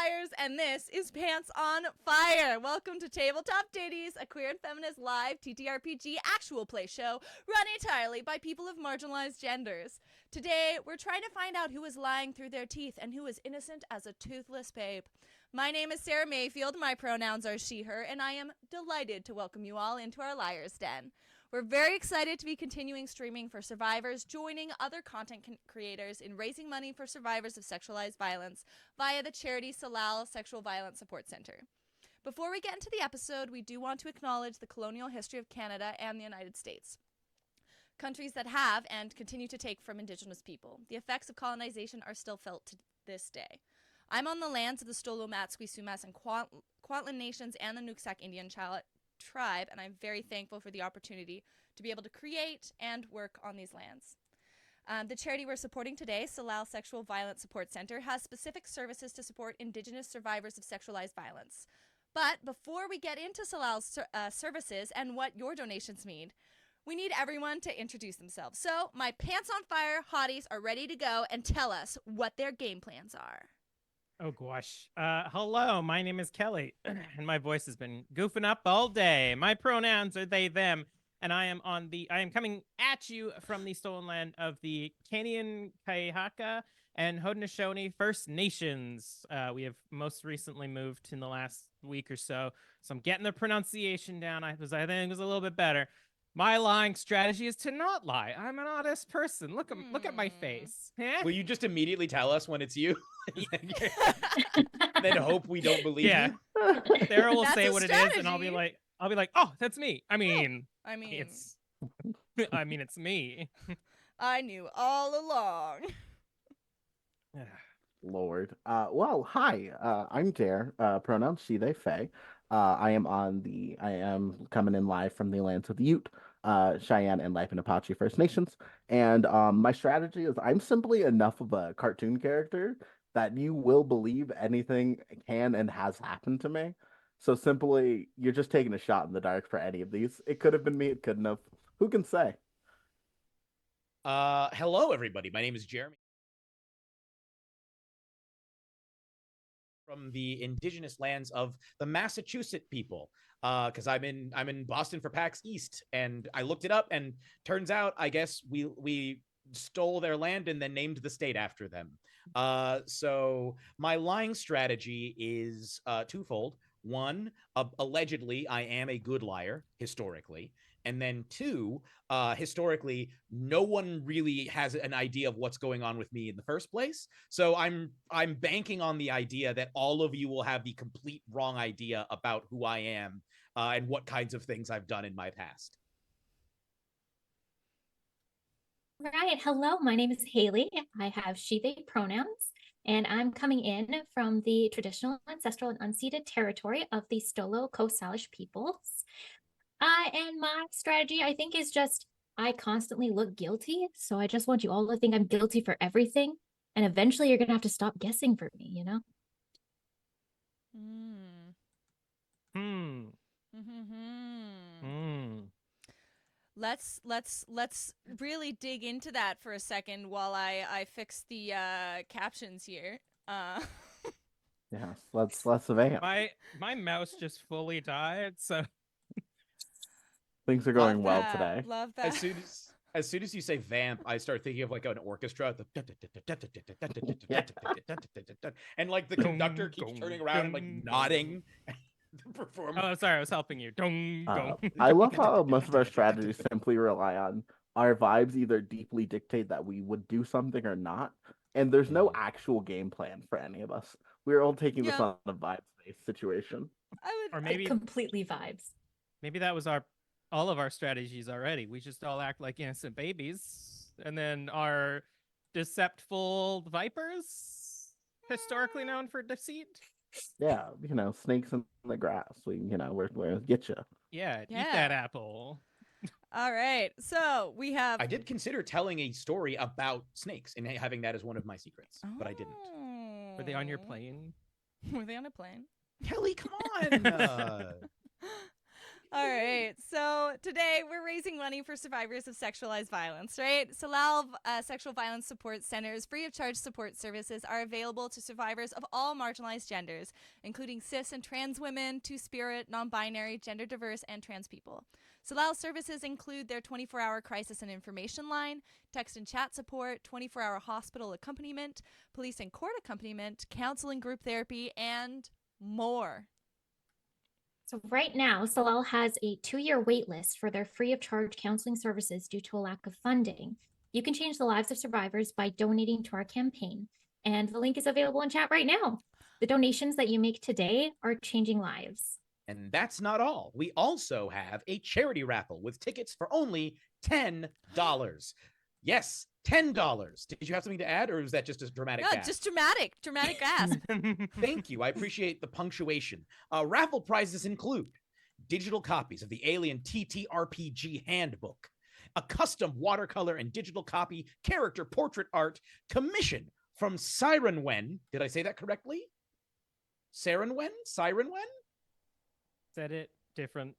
liars, and this is Pants on Fire. Welcome to Tabletop Tiddies, a queer and feminist live TTRPG actual play show run entirely by people of marginalized genders. Today, we're trying to find out who is lying through their teeth and who is innocent as a toothless babe. My name is Sara Mayfield, my pronouns are she, her, and I am delighted to welcome you all into our Liars Den. We're very excited to be continuing streaming for survivors, joining other content creators in raising money for survivors of sexualized violence via the charity Salal Sexual Violence Support Center. Before we get into the episode, we do want to acknowledge the colonial history of Canada and the United States, countries that have and continue to take from Indigenous people. The effects of colonization are still felt to this day. I'm on the lands of the Stolo, Matsqui, Sumas, and Kwantlen nations and the Nooksack Indian tribe, and I'm very thankful for the opportunity to be able to create and work on these lands. The charity we're supporting today, Salal Sexual Violence Support Center, has specific services to support Indigenous survivors of sexualized violence. But before we get into Salal's services and what your donations mean, we need everyone to introduce themselves. So my Pants on Fire hotties are ready to go and tell us what their game plans are. Oh, gosh. Hello, my name is Kelly, and my voice has been goofing up all day. My pronouns are they, them, and I am coming at you from the stolen land of the Canyon, Kaihaka, and Haudenosaunee First Nations. We have most recently moved in the last week or so I'm getting the pronunciation down. I think it was a little bit better. My lying strategy is to not lie. I'm an honest person. Look at my face. Will you just immediately tell us when it's you? Then hope we don't believe you. Sarah will say what strategy. It is, and I'll be like, oh, that's me. It's me. I knew all along. Lord. Well, hi. I'm Dare. Pronouns she, they, Faye. I am coming in live from the lands of the Ute, Cheyenne, and Life and Apache First Nations. And my strategy is I'm simply enough of a cartoon character that you will believe anything can and has happened to me. So simply, you're just taking a shot in the dark for any of these. It could have been me. It couldn't have. Who can say? Hello, everybody. My name is Jeremy. From the indigenous lands of the Massachusetts people, because I'm in Boston for PAX East, and I looked it up, and turns out I guess we stole their land and then named the state after them. So my lying strategy is twofold. One, allegedly I am a good liar historically. And then two, historically, no one really has an idea of what's going on with me in the first place. So I'm banking on the idea that all of you will have the complete wrong idea about who I am and what kinds of things I've done in my past. Right. Hello, my name is Halie. I have she, they pronouns, and I'm coming in from the traditional, ancestral, and unceded territory of the Stolo Coast Salish peoples. And my strategy, I think, is just I constantly look guilty. So I just want you all to think I'm guilty for everything. And eventually you're going to have to stop guessing for me, you know? Let's really dig into that for a second while I fix the captions here. Yes, let's vamp. My mouse just fully died, so things are going well today. Love that. As soon as you say vamp, I start thinking of like an orchestra, and like the conductor keeps turning around and like nodding. Oh, sorry, I was helping you. I love how most of our strategies simply rely on our vibes either deeply dictate that we would do something or not, and there's no actual game plan for any of us. We're all taking this on a vibes-based situation. Or maybe completely vibes. Maybe that was all of our strategies already. We just all act like innocent babies, and then our deceptful vipers, historically known for deceit. Yeah, snakes in the grass. We're get you. Yeah, eat that apple. All right, so we have. I did consider telling a story about snakes and having that as one of my secrets, but I didn't. Were they on your plane? Were they on a plane? Kelly, come on. All right. So today we're raising money for survivors of sexualized violence, right? Salal Sexual Violence Support Centers free of charge support services are available to survivors of all marginalized genders, including cis and trans women, two-spirit, non-binary, gender diverse, and trans people. Salal services include their 24-hour crisis and information line, text and chat support, 24-hour hospital accompaniment, police and court accompaniment, counseling, group therapy, and more. So right now, Salal has a 2-year wait list for their free of charge counseling services due to a lack of funding. You can change the lives of survivors by donating to our campaign, and the link is available in chat right now. The donations that you make today are changing lives. And that's not all. We also have a charity raffle with tickets for only $10. Yes, $10. Did you have something to add, or was that just a dramatic No, gasp? just dramatic gasp. Thank you. I appreciate the punctuation. Raffle prizes include digital copies of the Alien TTRPG Handbook, a custom watercolor and digital copy character portrait art commissioned from Siren Wen. Did I say that correctly? Siren Wen? Said it different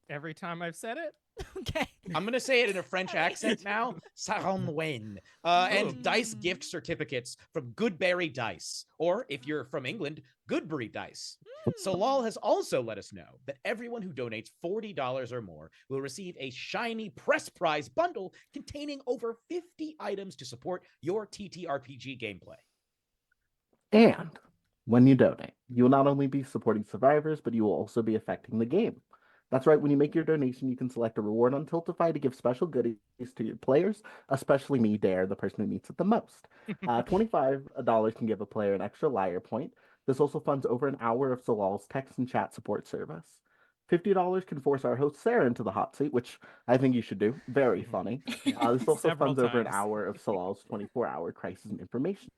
every time I've said it. Okay. I'm going to say it in a French accent now. Siren Wen. And dice gift certificates from Goodberry Dice. Or if you're from England, Goodberry Dice. Solal has also let us know that everyone who donates $40 or more will receive a shiny press prize bundle containing over 50 items to support your TTRPG gameplay. And when you donate, you will not only be supporting survivors, but you will also be affecting the game. That's right, when you make your donation, you can select a reward on Tiltify to give special goodies to your players, especially me, Dare, the person who needs it the most. $25 can give a player an extra liar point. This also funds over an hour of Salal's text and chat support service. $50 can force our host Sara into the hot seat, which I think you should do. Very funny. This also Several funds over an times. hour of Salal's 24-hour crisis and information.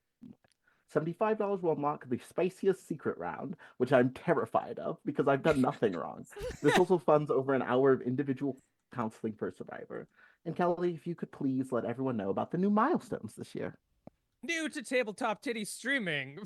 $75 will unlock the spiciest secret round, which I'm terrified of because I've done nothing wrong. This also funds over an hour of individual counseling per survivor. And Kelly, if you could please let everyone know about the new milestones this year. New to Tabletop Tiddies streaming.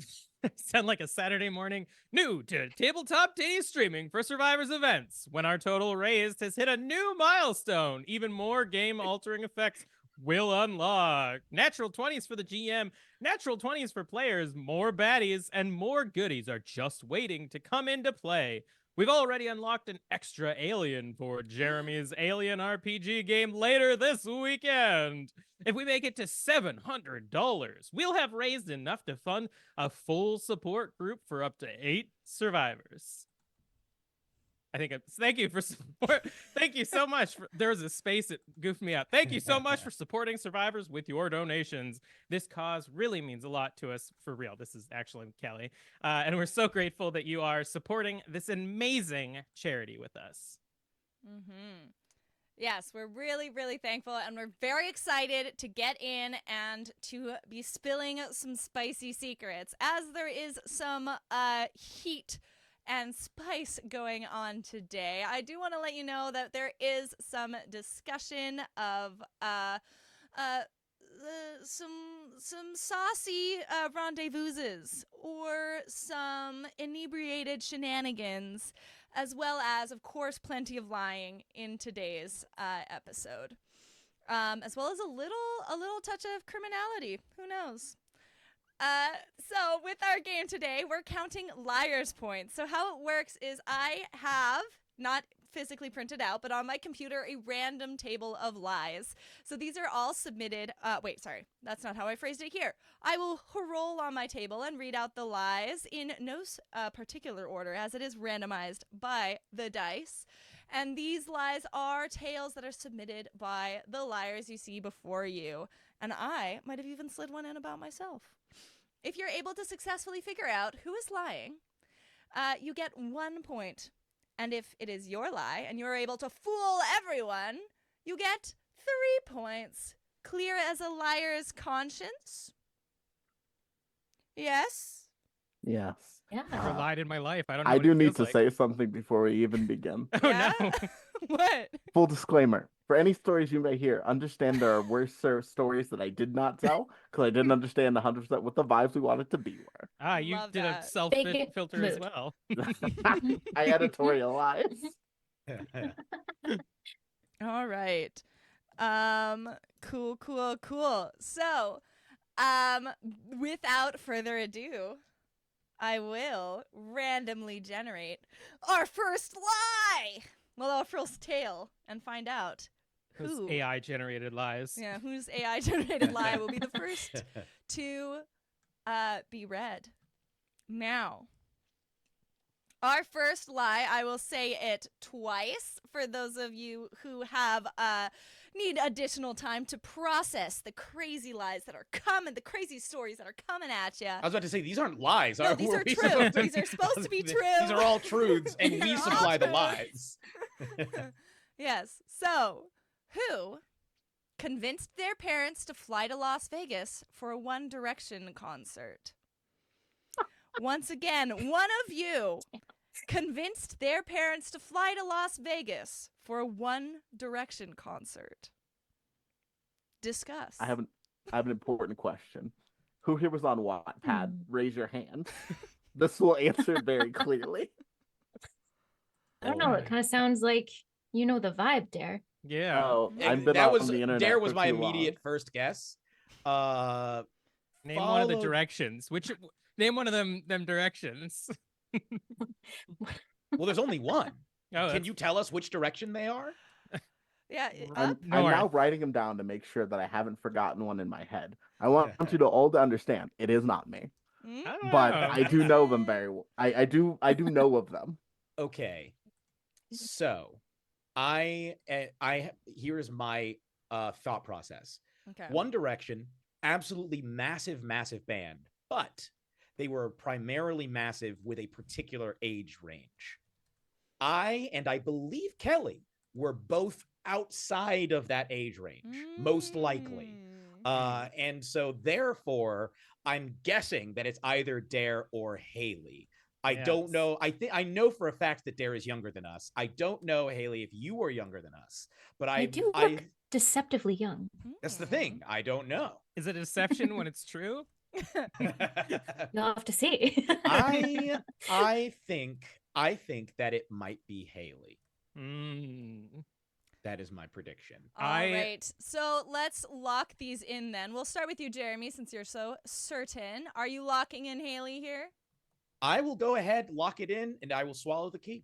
Sound like a Saturday morning. New to Tabletop Tiddies streaming for Survivors events. When our total raised has hit a new milestone, even more game-altering effects will unlock. Natural 20s for the GM, natural 20s for players, more baddies, and more goodies are just waiting to come into play. We've already unlocked an extra alien for Jeremy's Alien RPG game later this weekend. If we make it to $700, we'll have raised enough to fund a full support group for up to 8 survivors. Thank you for support. Thank you so much. There's a space that goofed me out. Thank you so much for supporting survivors with your donations. This cause really means a lot to us, for real. This is actually Kelly. And we're so grateful that you are supporting this amazing charity with us. Mm-hmm. Yes, we're really, really thankful, and we're very excited to get in and to be spilling some spicy secrets, as there is some heat and spice going on today. I do want to let you know that there is some discussion of some saucy rendezvouses or some inebriated shenanigans, as well as, of course, plenty of lying in today's episode, as well as a little touch of criminality. Who knows? So with our game today, we're counting liar's points. So how it works is I have, not physically printed out, but on my computer, a random table of lies. So these are all submitted. Wait, sorry. That's not how I phrased it here. I will roll on my table and read out the lies in no particular order, as it is randomized by the dice. And these lies are tales that are submitted by the liars you see before you. And I might have even slid one in about myself. If you're able to successfully figure out who is lying, you get 1 point. And if it is your lie and you're able to fool everyone, you get 3 points. Clear as a liar's conscience? Yes? Yes. Yeah. Never lied in my life. I don't know. I what do it need feels to like. say something before we even begin. Oh Yeah? no. What? Full disclaimer. For any stories you may hear, understand there are worse stories that I did not tell because I didn't understand 100% what the vibes we wanted to be were. You Love did that. a self Fake filter as mood. well. I editorialize. All right. Cool. So, without further ado, I will randomly generate our first lie. Well, our first tale, and find out Those who AI generated lies. Yeah, whose AI generated lie will be the first to be read. Now, our first lie, I will say it twice for those of you who have need additional time to process the crazy lies that are coming, the crazy stories that are coming at you. I was about to say, these aren't lies. No, these are true. These are supposed to be true. These are all truths, and These we are all supply the truths. lies. Yes. So, who convinced their parents to fly to Las Vegas for a One Direction concert? Once again, one of you convinced their parents to fly to Las Vegas for a One Direction concert. Discuss. I have an important question. Who here was on Wattpad? Raise your hand. This will answer very clearly. I don't know. It kind of sounds like you know the vibe, Dare. Yeah. Oh, Yeah, I've been that on was the internet. Dare was for my too immediate long. first guess. Name one of the followed- directions. Name one of them directions. Well, there's only one. Oh, Can you tell us which direction they are? Yeah. I'm North. now writing them down to make sure that I haven't forgotten one in my head. I want you to all to understand it is not me, but I do know them very well. I do know of them. Okay. So, here's my thought process. Okay. One Direction, absolutely massive band, but they were primarily massive with a particular age range. I believe Kelly were both outside of that age range, most likely. And so therefore, I'm guessing that it's either Dare or Halie. I don't Yes. know. I know for a fact that Dare is younger than us. I don't know, Halie, if you were younger than us, but I do look deceptively young. that's the thing. I don't know. Is it a deception when it's true? You'll have to see. I think that it might be Halie. That is my prediction. All right. So let's lock these in then. We'll start with you, Jeremy, since you're so certain. Are you locking in Halie here? I will go ahead, lock it in, and I will swallow the key.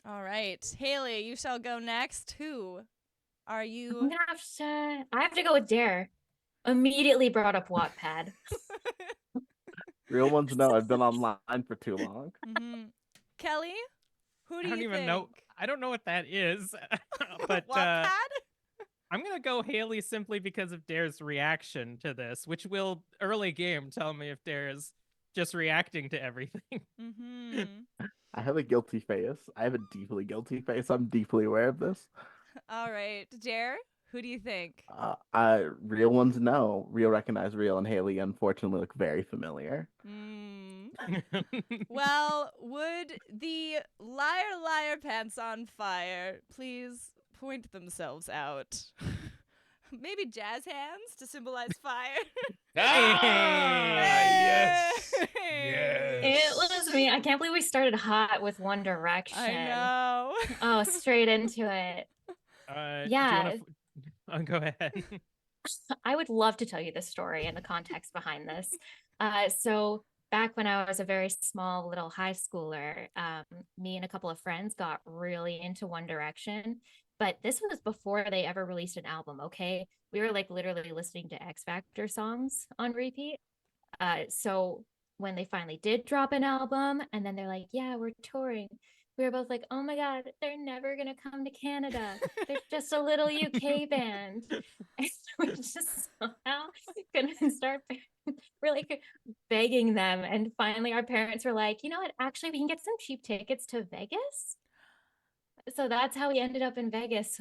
All right. Halie, you shall go next. Who are you? I'm gonna I have to go with Dare. Immediately brought up Wattpad. Real ones know I've been online for too long. Kelly, who do I don't you even think? know. I don't know what that is. But Wattpad? I'm gonna go Halie simply because of Dare's reaction to this, which will early game tell me if Dare is just reacting to everything. I have a guilty face. I have a deeply guilty face. I'm deeply aware of this. All right. Dare, who do you think? Real ones know. Real recognize real, and Halie unfortunately look very familiar. Well, would the liar pants on fire please point themselves out? Maybe jazz hands to symbolize fire. Yes. It was me. I can't believe we started hot with One Direction. I know. Oh, straight into it. Yeah. Go ahead. I would love to tell you the story and the context behind this. So back when I was a very small little high schooler, me and a couple of friends got really into One Direction. But this was before they ever released an album, okay? We were like literally listening to X Factor songs on repeat. So when they finally did drop an album and then they're like, yeah, we're touring. We were both like, oh my God, they're never going to come to Canada. They're just a little UK band. And we just somehow convinced we're like begging them. And finally our parents were like, you know what? Actually, we can get some cheap tickets to Vegas. So that's how we ended up in Vegas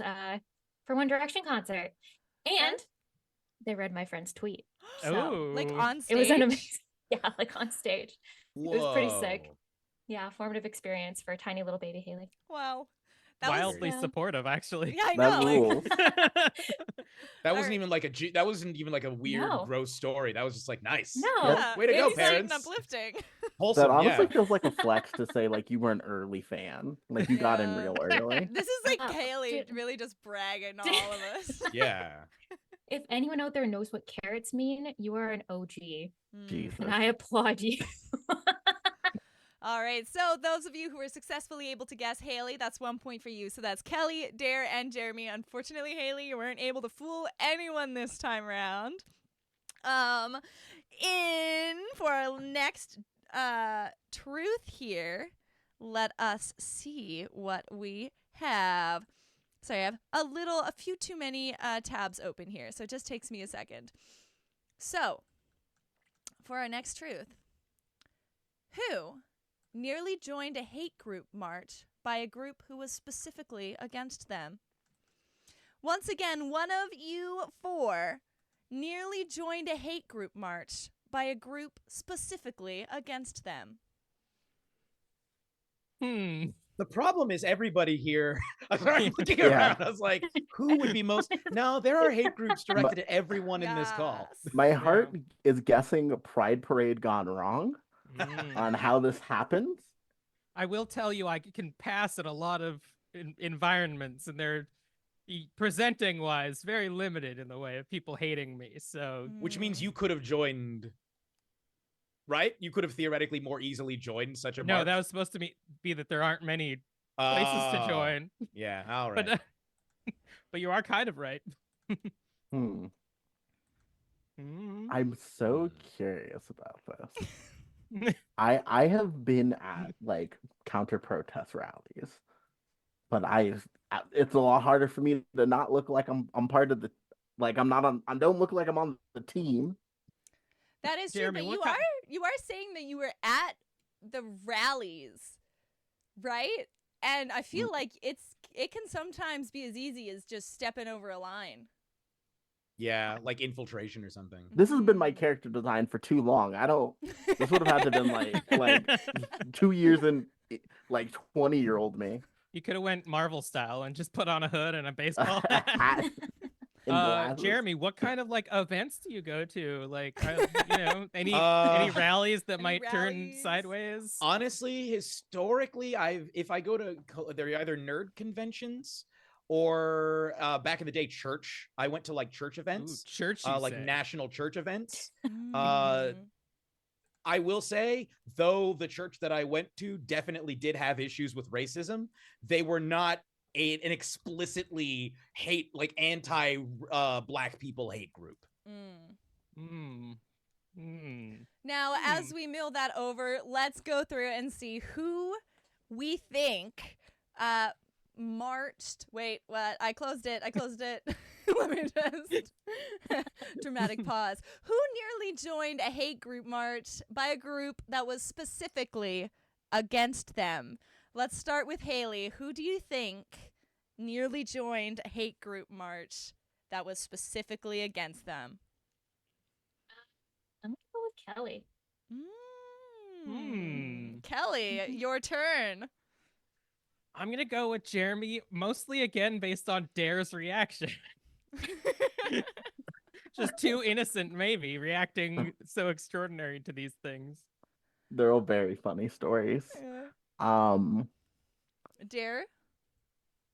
for One Direction concert. And they read my friend's tweet. So, like on stage? It was an amazing, yeah, like on stage. Whoa. It was pretty sick. Yeah, formative experience for tiny little baby Halie. Wow. Wildly supportive, actually. Yeah, I know. That rules. That wasn't even like a weird, No. gross story. That was just like nice. No. Yeah, Way to go, exciting and parents. uplifting. Wholesome, That honestly yeah. feels like a flex to say like you were an early fan, like you got in Yeah. real early. This is like Oh, Halie dude. really just bragging on all of us. Yeah. If anyone out there knows what carrots mean, you are an OG, Jesus. and I applaud you. All right, so those of you who were successfully able to guess Halie, that's 1 point for you. So that's Kelly, Dare, and Jeremy. Unfortunately, Halie, you weren't able to fool anyone this time around. In for our next truth here, let us see what we have. Sorry, I have a few too many tabs open here, so it just takes me a second. So, for our next truth, who nearly joined a hate group march by a group who was specifically against them? Once again, one of you four nearly joined a hate group march by a group specifically against them. The problem is everybody here. I'm sorry, I'm looking Yeah. around. I was like, who would be most? No, there are hate groups directed at everyone in this call. Yes. My heart is guessing Pride Parade gone wrong on how this happens. I will tell you, I can pass at a lot of environments, and they're presenting wise very limited in the way of people hating me. So, Which means you could have joined, right? You could have theoretically more easily joined such a no, march. that was supposed to be that there aren't many places to Oh, join. Yeah, all right. But you are kind of right. Hmm. Mm. I'm so curious about this. I have been at like counter protest rallies, but it's a lot harder for me to not look like I'm part of the like I'm not on I don't look like I'm on the team. That is Jeremy, true, what but you are saying that you were at the rallies, right? And I feel like it can sometimes be as easy as just stepping over a line. Yeah, like infiltration or something. This has been my character design for too long. This would have had to been like 2 years in like 20-year-old me. You could have went Marvel style and just put on a hood and a baseball hat. Hat and glasses. Jeremy, what kind of like events do you go to? Like, any rallies that might turn rallies? sideways? Honestly, historically, if I go to, they're either nerd conventions or back in the day, church. I went to like church events, Ooh, church, like say. national church events. Mm. I will say, though, the church that I went to definitely did have issues with racism. They were not an explicitly anti black people hate group. Now, as we mill that over, let's go through and see who we think marched. Wait, what? I closed it. Let me just dramatic pause. Who nearly joined a hate group march by a group that was specifically against them? Let's start with Halie. Who do you think nearly joined a hate group march that was specifically against them? I'm gonna go with Kelly. Kelly, your turn. I'm gonna go with Jeremy, mostly again based on Dare's reaction. Just too innocent, maybe, reacting so extraordinary to these things. They're all very funny stories. Dare?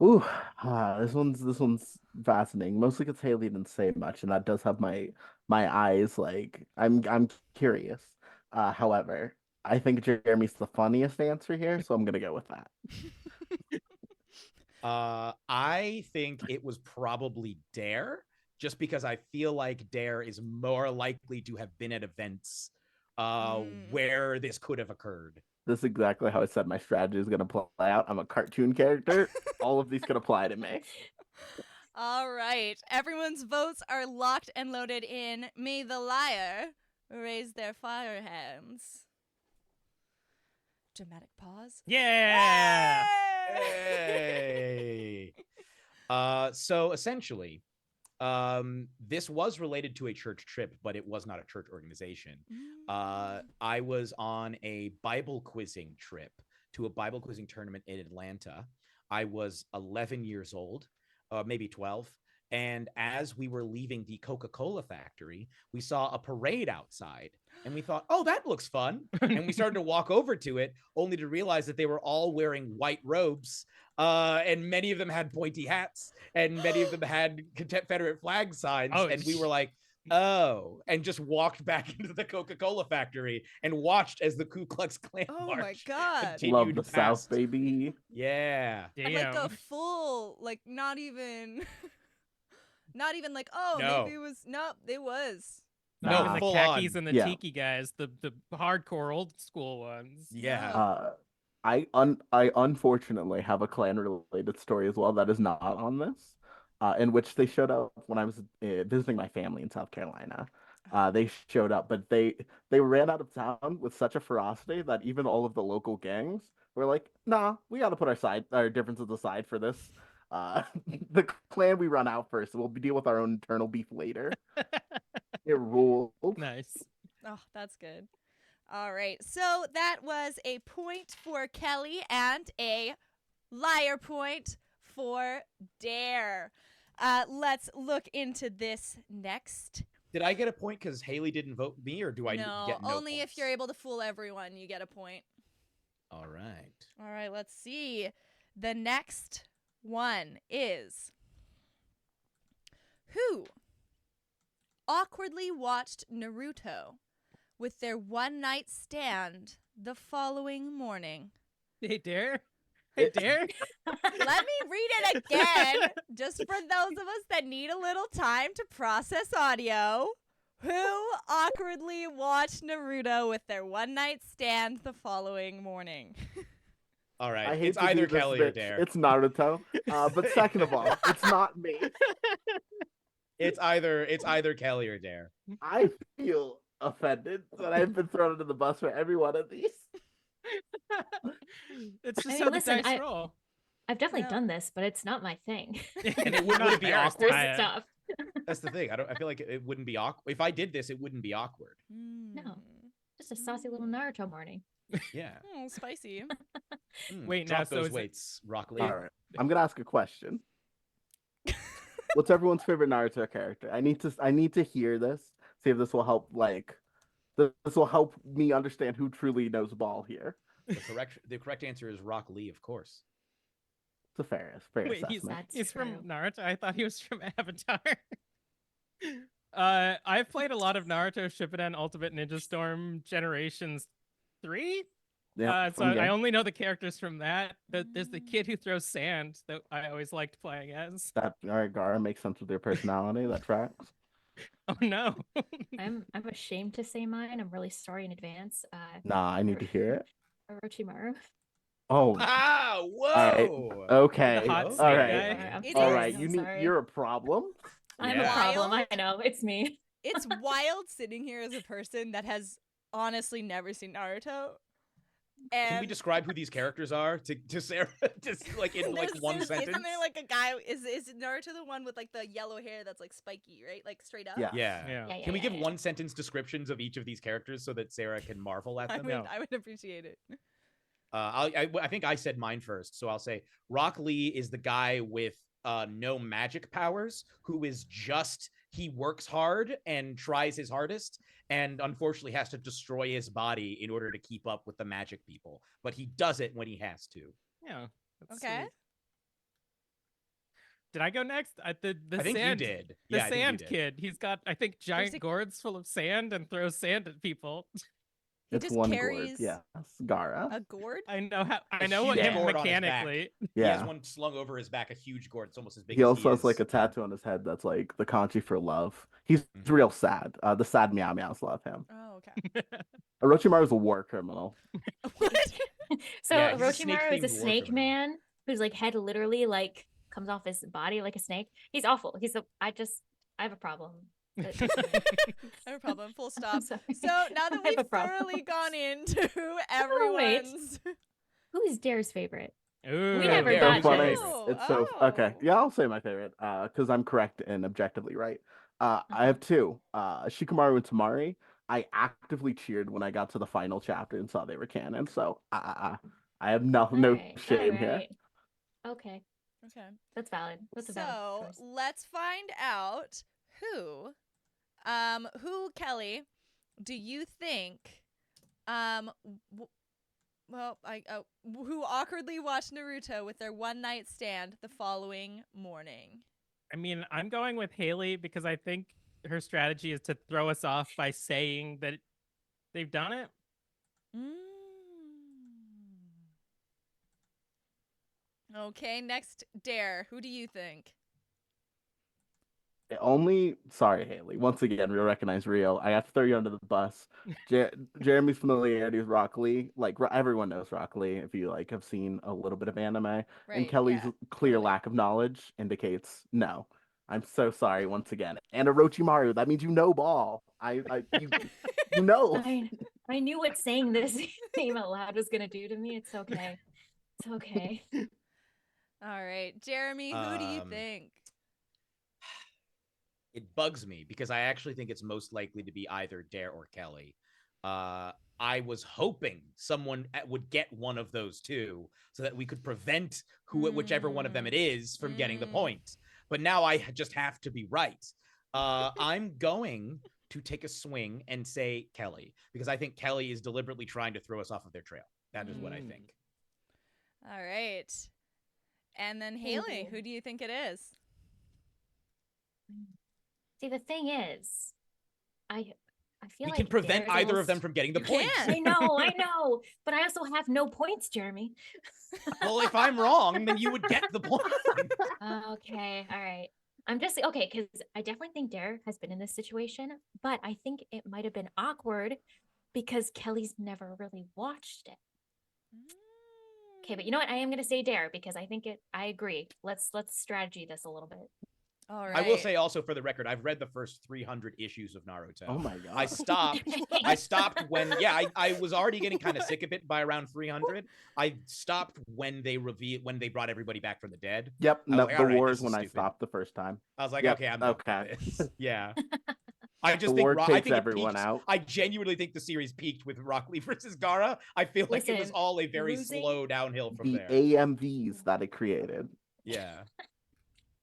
Ooh, this one's fascinating. Mostly because Halie didn't say much, and that does have my eyes like I'm curious. However, I think Jeremy's the funniest answer here, so I'm gonna go with that. I think it was probably Dare, just because I feel like Dare is more likely to have been at events where this could have occurred. This is exactly how I said my strategy is gonna play out. I'm a cartoon character. All of these could apply to me. All right. Everyone's votes are locked and loaded in. May the liar raise their fire hands. Dramatic pause. Yeah. Hey! So essentially, this was related to a church trip, but it was not a church organization. I was on a Bible quizzing trip to a Bible quizzing tournament in Atlanta. I was 11 years old, maybe 12, And as we were leaving the Coca-Cola factory, we saw a parade outside. And we thought, oh, that looks fun. And we started to walk over to it, only to realize that they were all wearing white robes. And many of them had pointy hats, and many of them had Confederate flag signs. Oh, and we were like, oh, and just walked back into the Coca-Cola factory and watched as the Ku Klux Klan Oh my march god. continued Love the past. South, baby. Yeah. And like a Damn. full, like not even not even like, oh, No. maybe it was nope, it was. Not No, even the full khakis on. and the Yeah. tiki guys, the hardcore old school ones. Yeah. I unfortunately have a clan related story as well that is not on this, in which they showed up when I was visiting my family in South Carolina. They showed up, but they ran out of town with such a ferocity that even all of the local gangs were like, "Nah, we got to put our differences aside for this. The clan we run out first. We'll deal with our own internal beef later." It ruled. Nice. Oh, that's good. All right. So that was a point for Kelly and a liar point for Dare. Let's look into this next. Did I get a point because Halie didn't vote me, or do I No, get no only if points? you're able to fool everyone, you get a point. All right. All right, let's see. The next one is who awkwardly watched Naruto with their one-night stand the following morning. Hey, Dare. Hey, Dare. Let me read it again, just for those of us that need a little time to process audio. Who awkwardly watched Naruto with their one-night stand the following morning? All right. I hate It's to do either this, Kelly or bitch. Dare. It's Naruto. But second of all, it's not me. It's either Kelly or Dare. I feel offended that I've been thrown into the bus for every one of these. It's just I mean, how the listen, dice roll. I've definitely No. done this, but it's not my thing. And it would Not not be embarrassed awkward. by This it. stuff. That's the thing. I feel like it wouldn't be awkward. If I did this, it wouldn't be awkward. No. Just a saucy little Naruto morning. Yeah. Spicy. Wait, now, Drop so those is it- weights, Rock Lee. All right, I'm gonna ask a question. What's everyone's favorite Naruto character? I need to hear this. See if this will help. This will help me understand who truly knows ball here. The correct answer is Rock Lee, of course. It's a fair Wait, assessment. That's from true. Naruto. I thought he was from Avatar. I've played a lot of Naruto Shippuden Ultimate Ninja Storm Generations 3. Yeah, So I only know the characters from that. There's the kid who throws sand that I always liked playing as. All right, Gara makes sense with your personality. That tracks. Oh no. I'm ashamed to say mine. I'm really sorry in advance. Nah, I need to hear it. Orochimaru. Oh, Ah, whoa. right. Okay. The hot All snake All guy. right. I'm It All is. right. I'm sorry. You're a problem. I'm Yeah. a problem. Wild. I know. It's me. It's wild sitting here as a person that has honestly never seen Naruto. And Can we describe who these characters are to Sarah? Just like in like one sentence. Isn't there like a guy? Is Naruto the one with like the yellow hair that's like spiky, right? Like straight up. Yeah. Yeah. Yeah. Can we give one sentence descriptions of each of these characters so that Sarah can marvel at I them? would, No. I would appreciate it. I think I said mine first, so I'll say Rock Lee is the guy with no magic powers, who is just he works hard and tries his hardest, and unfortunately has to destroy his body in order to keep up with the magic people. But he does it when he has to. Yeah. That's Okay. sweet. Did I go next? The I think sand, you did. The Yeah, I think you sand did. kid. He's got, I think, giant a- gourds full of sand and throws sand at people. He It's just one carries gourd. Yes, Gara. a gourd. I know how. I A know what huge him gourd on his back. mechanically. He has Yeah. one slung over his back, a huge gourd. It's almost as big He as also has is. like a tattoo on his head that's like the kanji for love. He's Mhm. real sad. The sad meow meows love him. Oh, okay. Orochimaru's a war criminal. What? So Yeah, he's a Orochimaru is a snake-themed war snake criminal. man whose like head literally like comes off his body like a snake. He's awful. I have a problem. I have a problem. Full stop. I'm sorry. So now that I have we've a problem. thoroughly gone into wait. everyone's. Who is Dare's favorite? Ooh, never Dare, got who's your this. favorite? Oh, It's so okay. Yeah, I'll say my favorite. Because I'm correct and objectively right. I have two. Shikamaru and Tamari. I actively cheered when I got to the final chapter and saw they were canon. So I have no Alright, shame here. alright. Okay. Okay. That's valid. That's a valid So choice. let's find out who, Kelly, do you think, who awkwardly watched Naruto with their one night stand the following morning? I mean, I'm going with Halie because I think her strategy is to throw us off by saying that they've done it. Okay, next, Dare. Who do you think? Sorry, Haley. Once again, we recognize Rio. I have to throw you under the bus. Jeremy's familiarity with Rock Lee, like everyone knows Rock Lee if you like have seen a little bit of anime. And Right, Kelly's yeah, clear totally. lack of knowledge indicates no. I'm so sorry once again. And Orochimaru, that means you know ball. You know. I knew what saying this name out loud was gonna do to me. It's okay. It's okay. All right, Jeremy, who do you think? It bugs me because I actually think it's most likely to be either Dare or Kelly. I was hoping someone would get one of those two so that we could prevent whichever one of them it is from getting the point. But now I just have to be right. I'm going to take a swing and say Kelly because I think Kelly is deliberately trying to throw us off of their trail. That is what I think. All right. And then Halie, who do you think it is? See, the thing is, I feel we like can prevent Dare's either almost... of them from getting the You points. can. I know, but I also have no points, Jeremy. Well, if I'm wrong, then you would get the point. Okay, all right. I'm just okay because I definitely think Dare has been in this situation, but I think it might have been awkward because Kelly's never really watched it. Okay, but you know what? I am gonna say Dare because I think I agree. Let's strategy this a little bit. All right. I will say also for the record, I've read the first 300 issues of Naruto. Oh my god. I stopped when I was already getting kind of sick of it by around 300. I stopped when they brought everybody back from the dead. Yep, I was like, the all right, war this is when I stupid. stopped the first time. I was like, Yep, okay, I'm done okay. with this. Yeah. I just The war I takes think it everyone peaked. out. I genuinely think the series peaked with Rock Lee versus Gaara. I feel like it was Listen, all a very losing- slow downhill from The there. AMVs that it created. Yeah.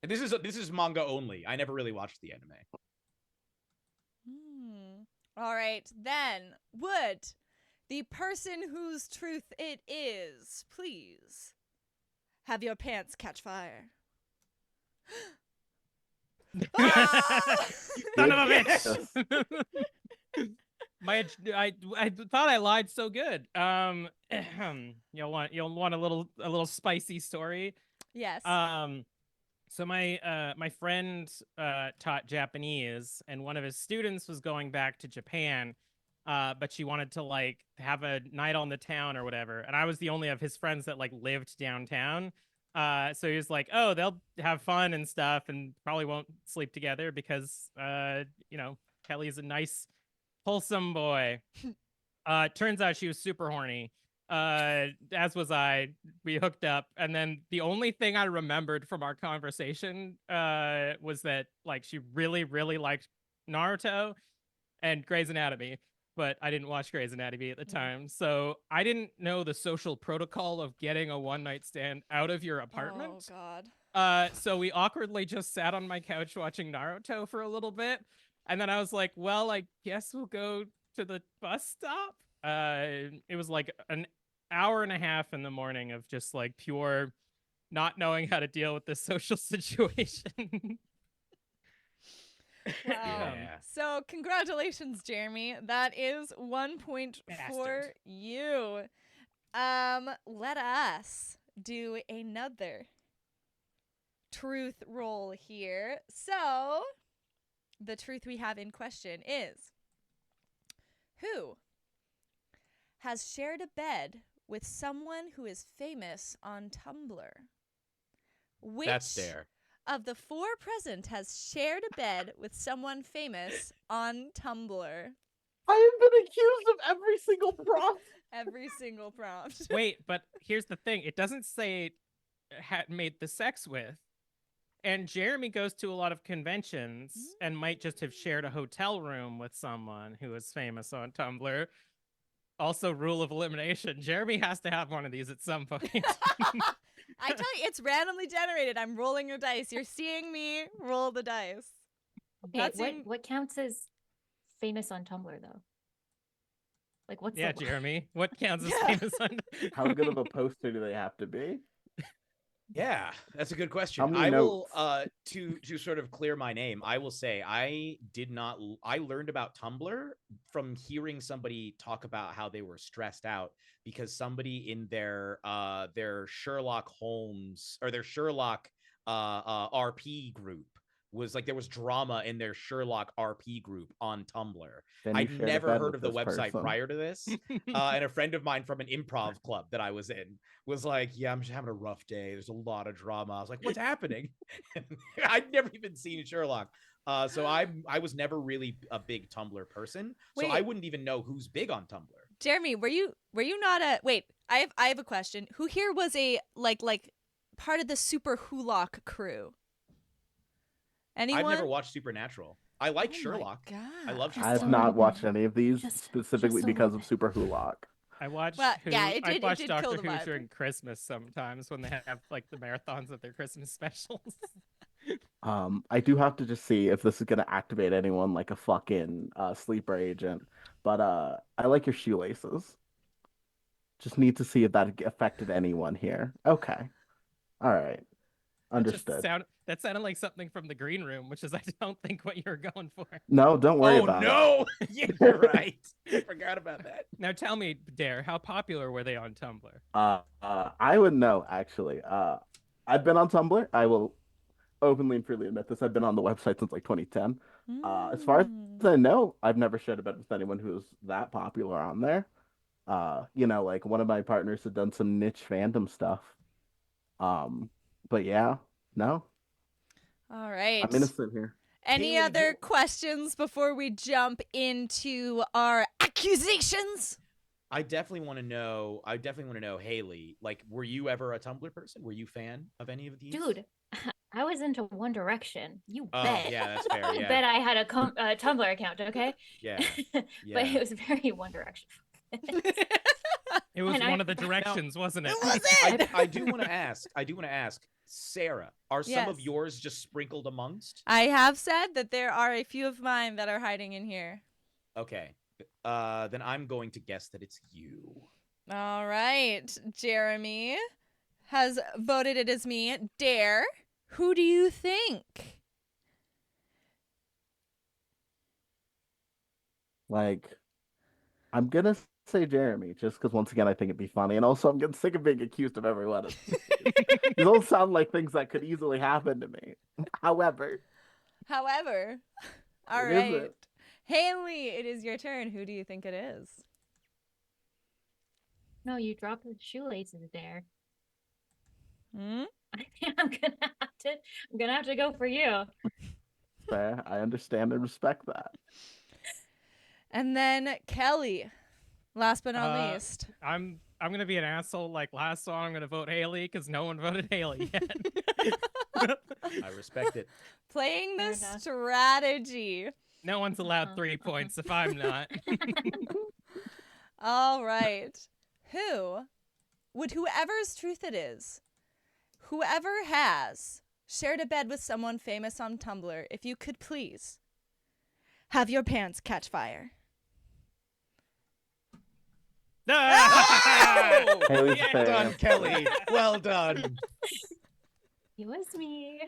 And this is manga only. I never really watched the anime. All right, then would the person whose truth it is please have your pants catch fire? Son of a Yes. bitch! I thought I lied so good. You'll want a little spicy story. Yes. So my friend taught Japanese, and one of his students was going back to Japan, but she wanted to like have a night on the town or whatever, and I was the only of his friends that like lived downtown. So he was like, "Oh, they'll have fun and stuff, and probably won't sleep together because Kelly's a nice, wholesome boy." Turns out she was super horny. As was I. We hooked up, and then the only thing I remembered from our conversation was that like she really, really liked Naruto and Grey's Anatomy, but I didn't watch Grey's Anatomy at the time, so I didn't know the social protocol of getting a one-night stand out of your apartment. Oh God. So we awkwardly just sat on my couch watching Naruto for a little bit, and then I was like, well, I guess we'll go to the bus stop. It was like an hour and a half in the morning of just like pure not knowing how to deal with this social situation. Wow. Yeah. So congratulations, Jeremy. That is 1 point for Bastard. you. Let us do another truth roll here. So the truth we have in question is, who has shared a bed with someone who is famous on Tumblr? Which That's Dare. of the four present has shared a bed with someone famous on Tumblr? I have been accused of every single prompt. Every single prompt. Wait, but here's the thing. It doesn't say had made the sex with. And Jeremy goes to a lot of conventions and might just have shared a hotel room with someone who is famous on Tumblr. Also, rule of elimination. Jeremy has to have one of these at some point. I tell you, it's randomly generated. I'm rolling your dice. You're seeing me roll the dice. Okay, Not seeing- what counts as famous on Tumblr though? Like what's Yeah, the Jeremy. What counts as Yeah. famous on? How good of a poster do they have to be? Yeah, that's a good question. How many I will notes? to sort of clear my name, I will say I learned about Tumblr from hearing somebody talk about how they were stressed out because somebody in their Sherlock Holmes or their Sherlock RP group was like there was drama in their Sherlock RP group on Tumblr. Then you I'd shared a never bed heard with of the this website person. prior to this. And a friend of mine from an improv club that I was in was like, yeah, I'm just having a rough day. There's a lot of drama. I was like, what's happening? I'd never even seen Sherlock. So I was never really a big Tumblr person. So I Wait. wouldn't even know who's big on Tumblr. Jeremy, were you not a wait? I have a question. Who here was a like part of the Super Hulock crew? Anyone? I've never watched Supernatural. I like Oh my Sherlock. God. I love Just I have a Sherlock. little not bit. watched any of these Just specifically a because little of bit. Super Hulock. I watch Well, Who. yeah, it I did- watch kill Doctor the Who vibe. during Christmas sometimes when they have like the marathons of their Christmas specials. I do have to just see if this is gonna activate anyone like a fucking sleeper agent. But I like your shoelaces. Just need to see if that affected anyone here. Okay. All right. Understood. That sounded like something from the green room, which is I don't think what you're going for. No, don't worry Oh about it. no! Yeah, you're right. I forgot about that. Now tell me, Dare, how popular were they on Tumblr? I would know actually. I've been on Tumblr. I will openly and freely admit this. I've been on the website since like 2010. As far as I know, I've never shared a bed with anyone who's that popular on there. Like one of my partners had done some niche fandom stuff. But yeah, no, All right. I'm innocent here. Any Halie, other you- questions before we jump into our accusations? I definitely want to know. Halie, like, were you ever a Tumblr person? Were you a fan of any of these? Dude, I was into One Direction. You Oh bet. yeah, that's fair. You Yeah, bet I had a Tumblr account, okay? yeah. But Yeah. it was very One Direction. It was And one of the directions, wasn't it? Who was it? I do want to ask. Sarah, are some of Yes. yours just sprinkled amongst? I have said that there are a few of mine that are hiding in here. Okay. Then I'm going to guess that it's you. All right. Jeremy has voted it as me. Dare, who do you think? Like, I'm gonna say Jeremy just because once again I think it'd be funny, and also I'm getting sick of being accused of every one of these all sound like things that could easily happen to me. However, However, all It is right. it. Halie, it is your turn. Who do you think it is? No, you dropped the shoelaces there. Hmm? I think I'm gonna have to go for you. fair, I understand and respect that. And then Kelly, last but not Uh, least. I'm gonna be an asshole like last song. I'm gonna vote Halie because no one voted Halie yet. I respect it. Playing Fair the enough. strategy. No one's allowed 3 points if I'm not. All right. Whoever's truth it is, whoever has shared a bed with someone famous on Tumblr, if you could please have your pants catch fire. No! Haley's Yeah. fair. Done, Kelly. Well done. It was me.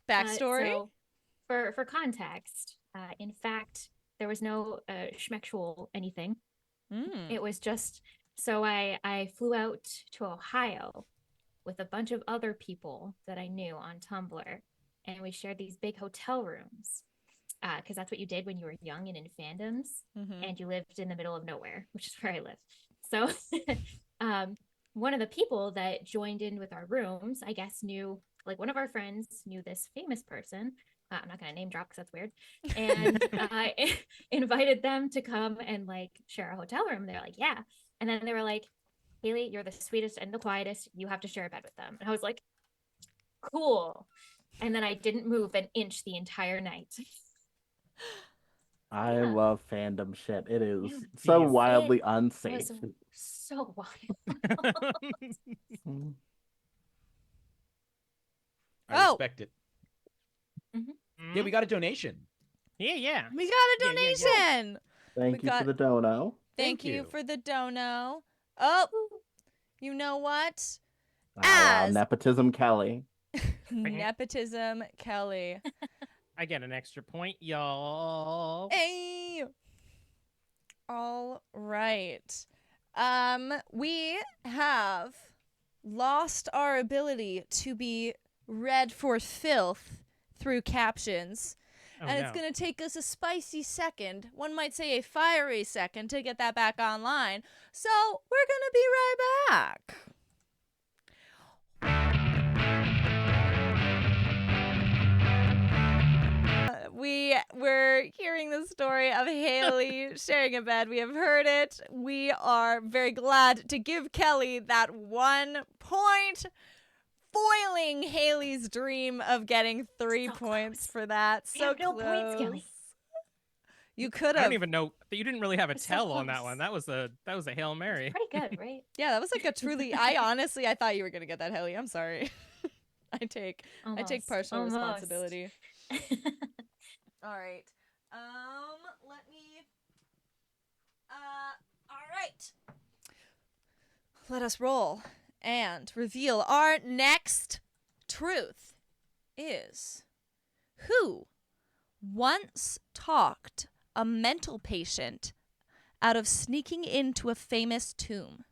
Backstory? So for context, in fact, there was no schmexual anything. Mm. It was just so I flew out to Ohio with a bunch of other people that I knew on Tumblr, and we shared these big hotel rooms because that's what you did when you were young and in fandoms, Mhm. and you lived in the middle of nowhere, which is where I live. So one of the people that joined in with our rooms, I guess, knew, like, one of our friends knew this famous person. I'm not going to name drop because that's weird. And invited them to come and like share a hotel room. They're like, yeah. And then they were like, Halie, you're the sweetest and the quietest. You have to share a bed with them. And I was like, cool. And then I didn't move an inch the entire night. I Yeah. love fandom shit. It is You so beast. wildly It unsafe. was so wild. Mm. I Oh. respect it. Mhm. Yeah, we got a donation. Yeah. We got a Yeah, yeah, yeah. donation. Thank you got- for the dono. Thank Thank you you. for the dono. Oh, you know what? Oh, wow, As nepotism Kelly. nepotism Kelly. I get an extra point, y'all. Hey. All right. We have lost our ability to be read for filth through captions. Oh, And no. it's going to take us a spicy second, one might say a fiery second, to get that back online. So we're going to be right back. We were hearing the story of Halie sharing a bed. We have heard it. We are very glad to give Kelly that 1 point, foiling Haley's dream of getting 3 So points close. for that. We So have no close. points, Kelly. You could I have. don't even know. You didn't really have a We're so tell on that close. one. That was a Hail Mary. Pretty good, right? Yeah, that was like a truly. I thought you were gonna get that, Haley. I'm sorry. I take Almost. partial Almost. responsibility. All right. Let me. All right. Let us roll and reveal our next truth is who once talked a mental patient out of sneaking into a famous tomb.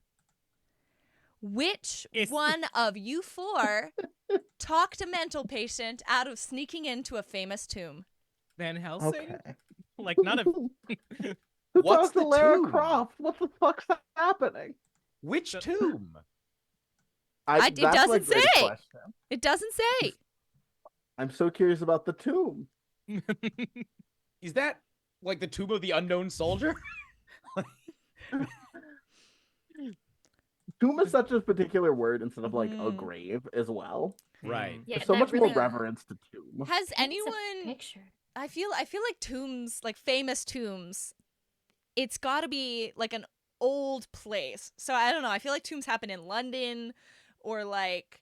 Which one of you four talked a mental patient out of sneaking into a famous tomb? Van Helsing? Okay. Like, none of. Who What's talked to the Lara tomb? Croft? What the fuck's happening? Which The- tomb? It That's my doesn't greatest say. question. It doesn't say. I'm so curious about the tomb. Is that like the tomb of the unknown soldier? Tomb is such a particular word instead of like a Mhm. grave as well. Right. Yeah, There's so that much really more reverence to tomb. Has paints a anyone? picture. I feel like tombs, like famous tombs, it's got to be like an old place. So I don't know. I feel like tombs happen in London, or like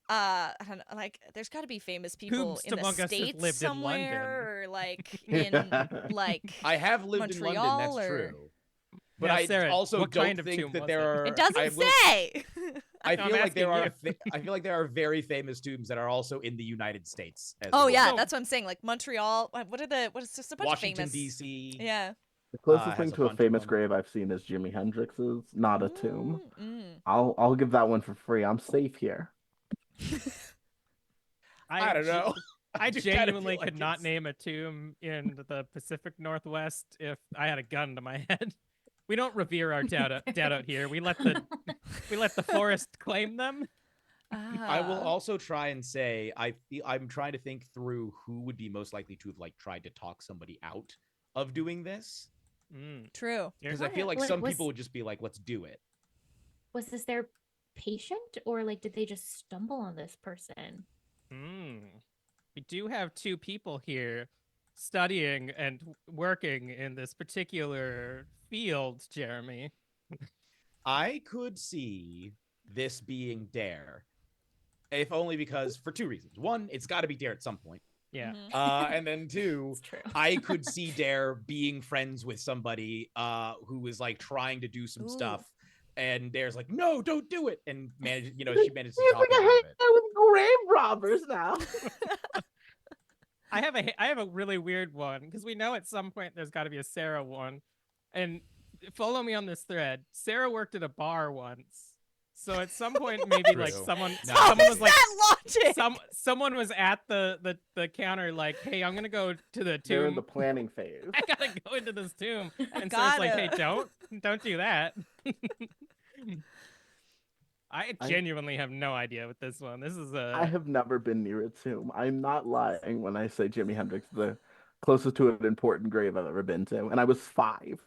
I don't know, like there's got to be famous people Tombs in the among us have States lived in London. somewhere, or like in like I have lived in London, Montreal, that's or- true. But Now, I Sarah, also what don't kind of think tomb that was there it? are. it doesn't I will- say. I No, I'm feel like there are. asking I feel like there are very famous tombs that are also in the United States. As Oh well. yeah, So- that's what I'm saying. Like Montreal. What is just a bunch Washington of famous. D.C. Yeah. The closest has thing a to a bunch of famous them. grave I've seen is Jimi Hendrix's, not a tomb. Mm. I'll give that one for free. I'm safe here. I don't know. I do kinda genuinely feel like could not it's- name a tomb in the Pacific Northwest if I had a gun to my head. We don't revere our dead out here. We let the forest claim them. I will Ah. also try and say I'm trying to think through who would be most likely to have like tried to talk somebody out of doing this, True. because I Wonder, feel like like, some was- people would just be like, "Let's do it." Was this their patient, or like did they just stumble on this person? We do have two people here studying and working in this particular field, Jeremy. I could see this being Dare, if only because for two reasons. One, it's got to be Dare at some point. Yeah. Mhm. And then two, It's true. I could see Dare being friends with somebody who is like trying to do some Ooh. stuff, and Dare's like, "No, don't do it," and manage, she manages to You talk think him I out hate of it. that with grave robbers now? I have a really weird one because we know at some point there's got to be a Sarah one, and follow me on this thread. Sarah worked at a bar once, so at some point maybe like True. someone No, How someone is was like that logic? someone was at the counter like, hey, I'm gonna go to the They're in tomb. the planning phase. I gotta go into this tomb, I and Sarah's like, hey, gotta. don't do that. I I- genuinely have no idea with this one. This is I a have never been near a tomb. I'm not lying when I say Jimi Hendrix, the closest to an important grave I've ever been to, and I was 5.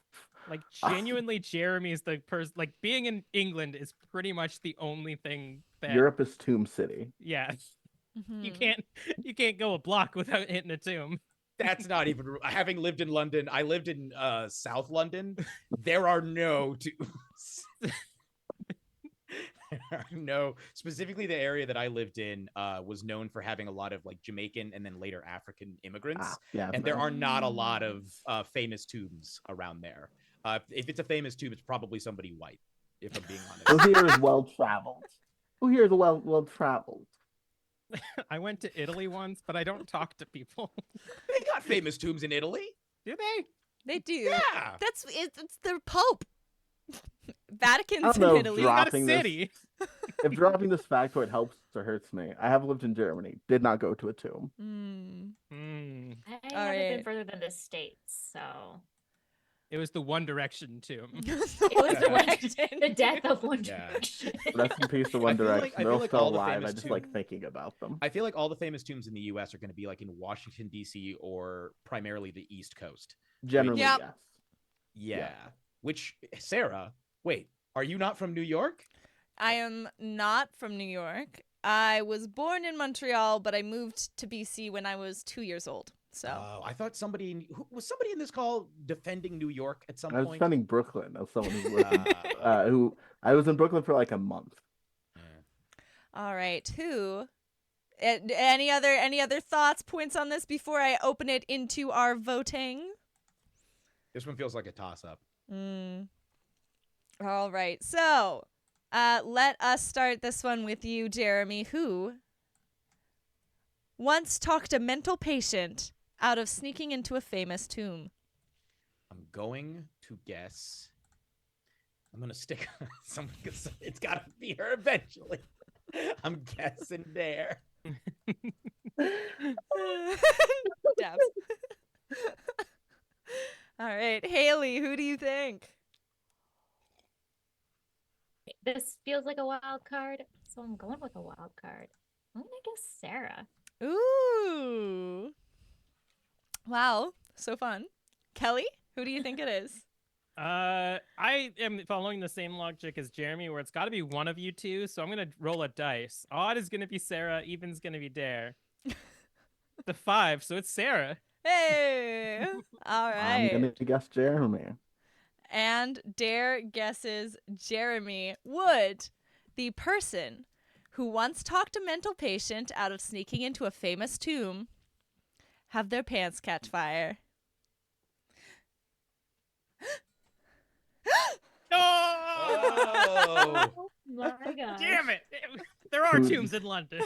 like genuinely Jeremy's the person. Like being in England is pretty much the only thing that Europe is Tomb City. yeah. Mhm. You can't go a block without hitting a tomb. That's not even having lived in London. I lived in South London. There are no tombs. No, specifically the area that I lived in was known for having a lot of like Jamaican and then later African immigrants. Yeah, And there are not a lot of famous tombs around there. If it's a famous tomb, it's probably somebody white, if I'm being honest. Who here is well traveled? Who here is well traveled? I went to Italy once, but I don't talk to people. They got famous tombs in Italy. Do they? They do. Yeah. It's the Pope. Vatican's I don't know in if Italy. Not a dropping this- city. If dropping this factoid helps or hurts me, I have lived in Germany. Did not go to a tomb. Hmm. I haven't right. been further than the States, so It was the One Direction tomb. it was the death of One Yeah. Direction. Rest in peace to One I feel like- Direction. I They're feel all like still all the alive. famous I just tombs- like thinking about them. I feel like all the famous tombs in the U.S. are going to be like in Washington, D.C. or primarily the East Coast. Generally, Yep. yes. Yeah. Which, Sarah, wait, are you not from New York? I am not from New York. I was born in Montreal, but I moved to BC when I was 2 years old. So I thought somebody in this call defending New York at some I was point. spending Brooklyn as someone who lived who I was in Brooklyn for like a month. all right, any other thoughts, points on this before I open it into our voting? This one feels like a toss-up. All right, so let us start this one with you, Jeremy, who once talked a mental patient out of sneaking into a famous tomb. I'm going to guess. I'm going to stick someone. It's got to be her eventually. I'm guessing there. Dabs. All right, Halie, who do you think? This feels like a wild card, so I'm going with a wild card. I'm gonna guess Sara. Ooh. Wow, so fun. Kelly, who do you think it is? I am following the same logic as Jeremy, where it's got to be one of you two. So I'm gonna roll a dice. Odd is gonna be Sara. Even's gonna be Dare. The 5, so it's Sara. Hey. All right. I'm gonna guess Jeremy. And Dare guesses Jeremy. Would the person who once talked a mental patient out of sneaking into a famous tomb have their pants catch fire? Oh! Oh, My God. Damn it! There are tombs in London.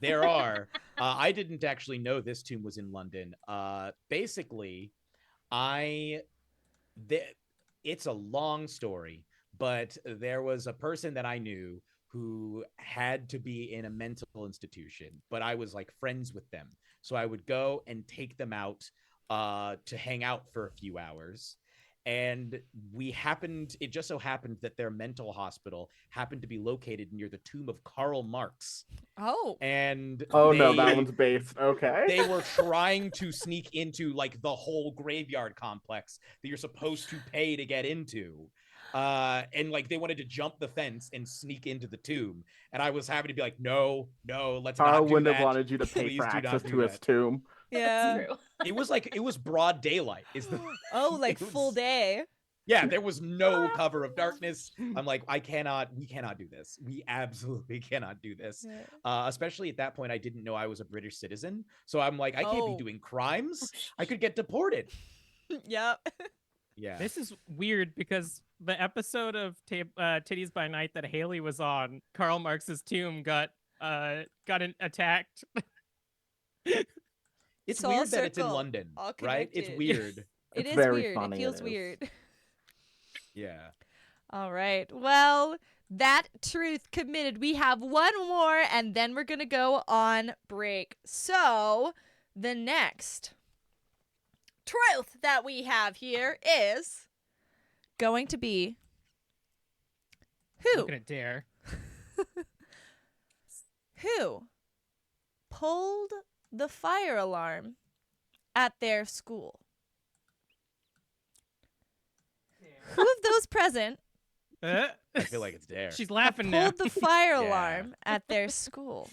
there are. I didn't actually know this tomb was in London. Basically, it's a long story, but there was a person that I knew who had to be in a mental institution, but I was like friends with them. So I would go and take them out to hang out for a few hours. And it just so happened that their mental hospital happened to be located near the tomb of Karl Marx. Oh. And Oh no, that one's based. Okay. they were trying to sneak into like the whole graveyard complex that you're supposed to pay to get into. And like they wanted to jump the fence and sneak into the tomb. And I was having to be like, no, let's Carl not do wouldn't that. have wanted you to pay Please for do not access do to his that. tomb. Yeah. True. It was broad daylight. Oh, like it was- full day. Yeah, there was no cover of darkness. I'm like, we cannot do this. We absolutely cannot do this. Especially at that point, I didn't know I was a British citizen. So I'm like, I can't be Oh. doing crimes. I could get deported. Yep. Yeah. This is weird because the episode of Tiddies by Night that Halie was on, Karl Marx's tomb got attacked. It's Full weird that it's in circle, London, all right? It's connected. weird. It It's is very weird. funny, It feels it is. weird. Yeah. All right. Well, that truth committed. We have one more, and then we're going to go on break. So, the next truth that we have here is going to be who? Looking at Dare. Who pulled the fire alarm at their school? Who of those present I feel like it's there. She's have laughing now. pulled the fire Yeah. alarm at their school?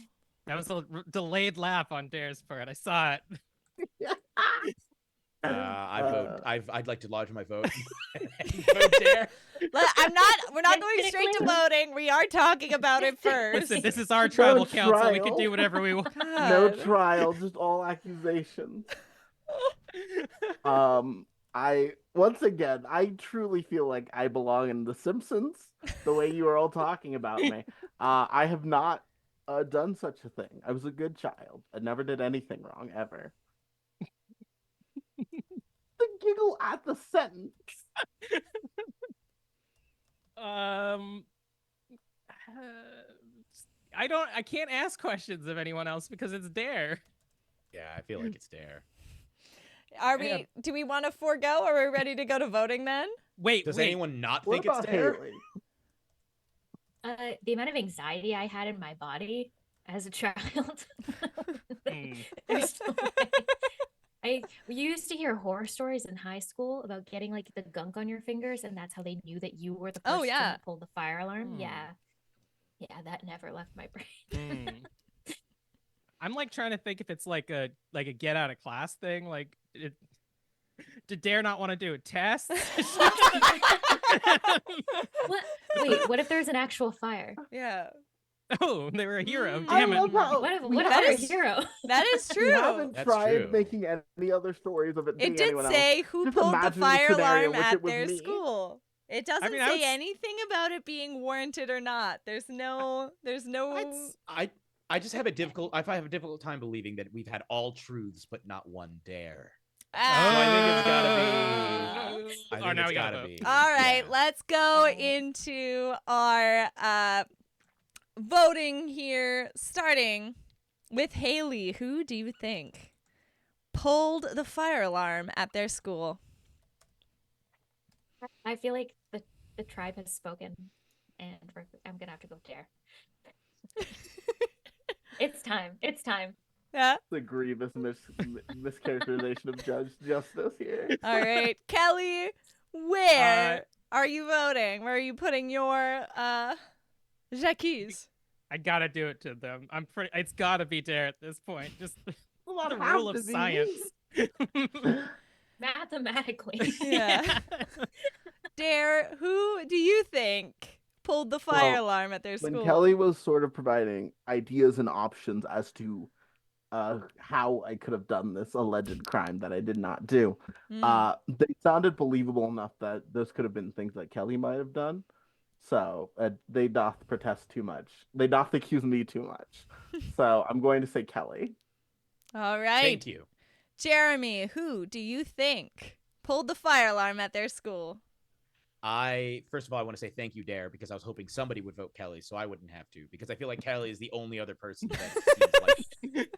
That was a delayed laugh on Dare's part. I saw it. I vote. I'd like to lodge my vote. And vote Dare. We're not going straight to voting. We are talking about it first. Listen, this is our tribal council. We can trial. do whatever we want. No God. trial, just all accusations. Once again, I truly feel like I belong in The Simpsons. The way you are all talking about me, I have not done such a thing. I was a good child. I never did anything wrong ever. The giggle at the sentence. I can't ask questions of anyone else because it's Dare. Yeah, I feel like it's Dare. Do we want to forego, or are we ready to go to voting then? Wait, Does wait. anyone not What think it's about Dare? Halie? The amount of anxiety I had in my body as a child. Mm. There's no way. We used to hear horror stories in high school about getting like the gunk on your fingers, and that's how they knew that you were the person yeah. who pulled the fire alarm. Hmm. Yeah, that never left my brain. Mm. I'm like trying to think if it's like a get out of class thing. Like, did Dare not want to do a test? What? Wait, what if there's an actual fire? Yeah. Oh, they were a hero. I Damn it. love how What if that we're a is- hero? That is we true. haven't That's tried true. making any other stories of it being It did anyone say else. who Just pulled the imagine fire scenario alarm in which at it was their me. school. It doesn't mean, I say would anything about it being warranted or not. There's no. I just have a difficult. I have a difficult time believing that we've had all truths but not one dare. Ah. I think it's gotta be. I Oh, think now it's we gotta gotta vote. be. All right, Yeah. let's go into our voting here, starting with Halie. Who do you think pulled the fire alarm at their school? I feel like the tribe has spoken, and I'm gonna have to go Dare. It's time. It's time. Yeah. It's a grievous mischaracterization of justice here. All right, Kelly, where are you voting? Where are you putting your Jacques? I gotta do it to them. It's gotta be Dare at this point. Just a lot of Have rule to of be science. Mathematically. Yeah. Dare, who do you think pulled the fire Well, alarm at their When school? Kelly was sort of providing ideas and options as to how I could have done this alleged crime that I did not do, they sounded believable enough that those could have been things that Kelly might have done. So they doth protest too much. They doth accuse me too much. So I'm going to say Kelly. All right. Thank you. Jeremy, who do you think pulled the fire alarm at their school? First of all, I want to say thank you, Dare, because I was hoping somebody would vote Kelly, so I wouldn't have to, because I feel like Kelly is the only other person that seems like.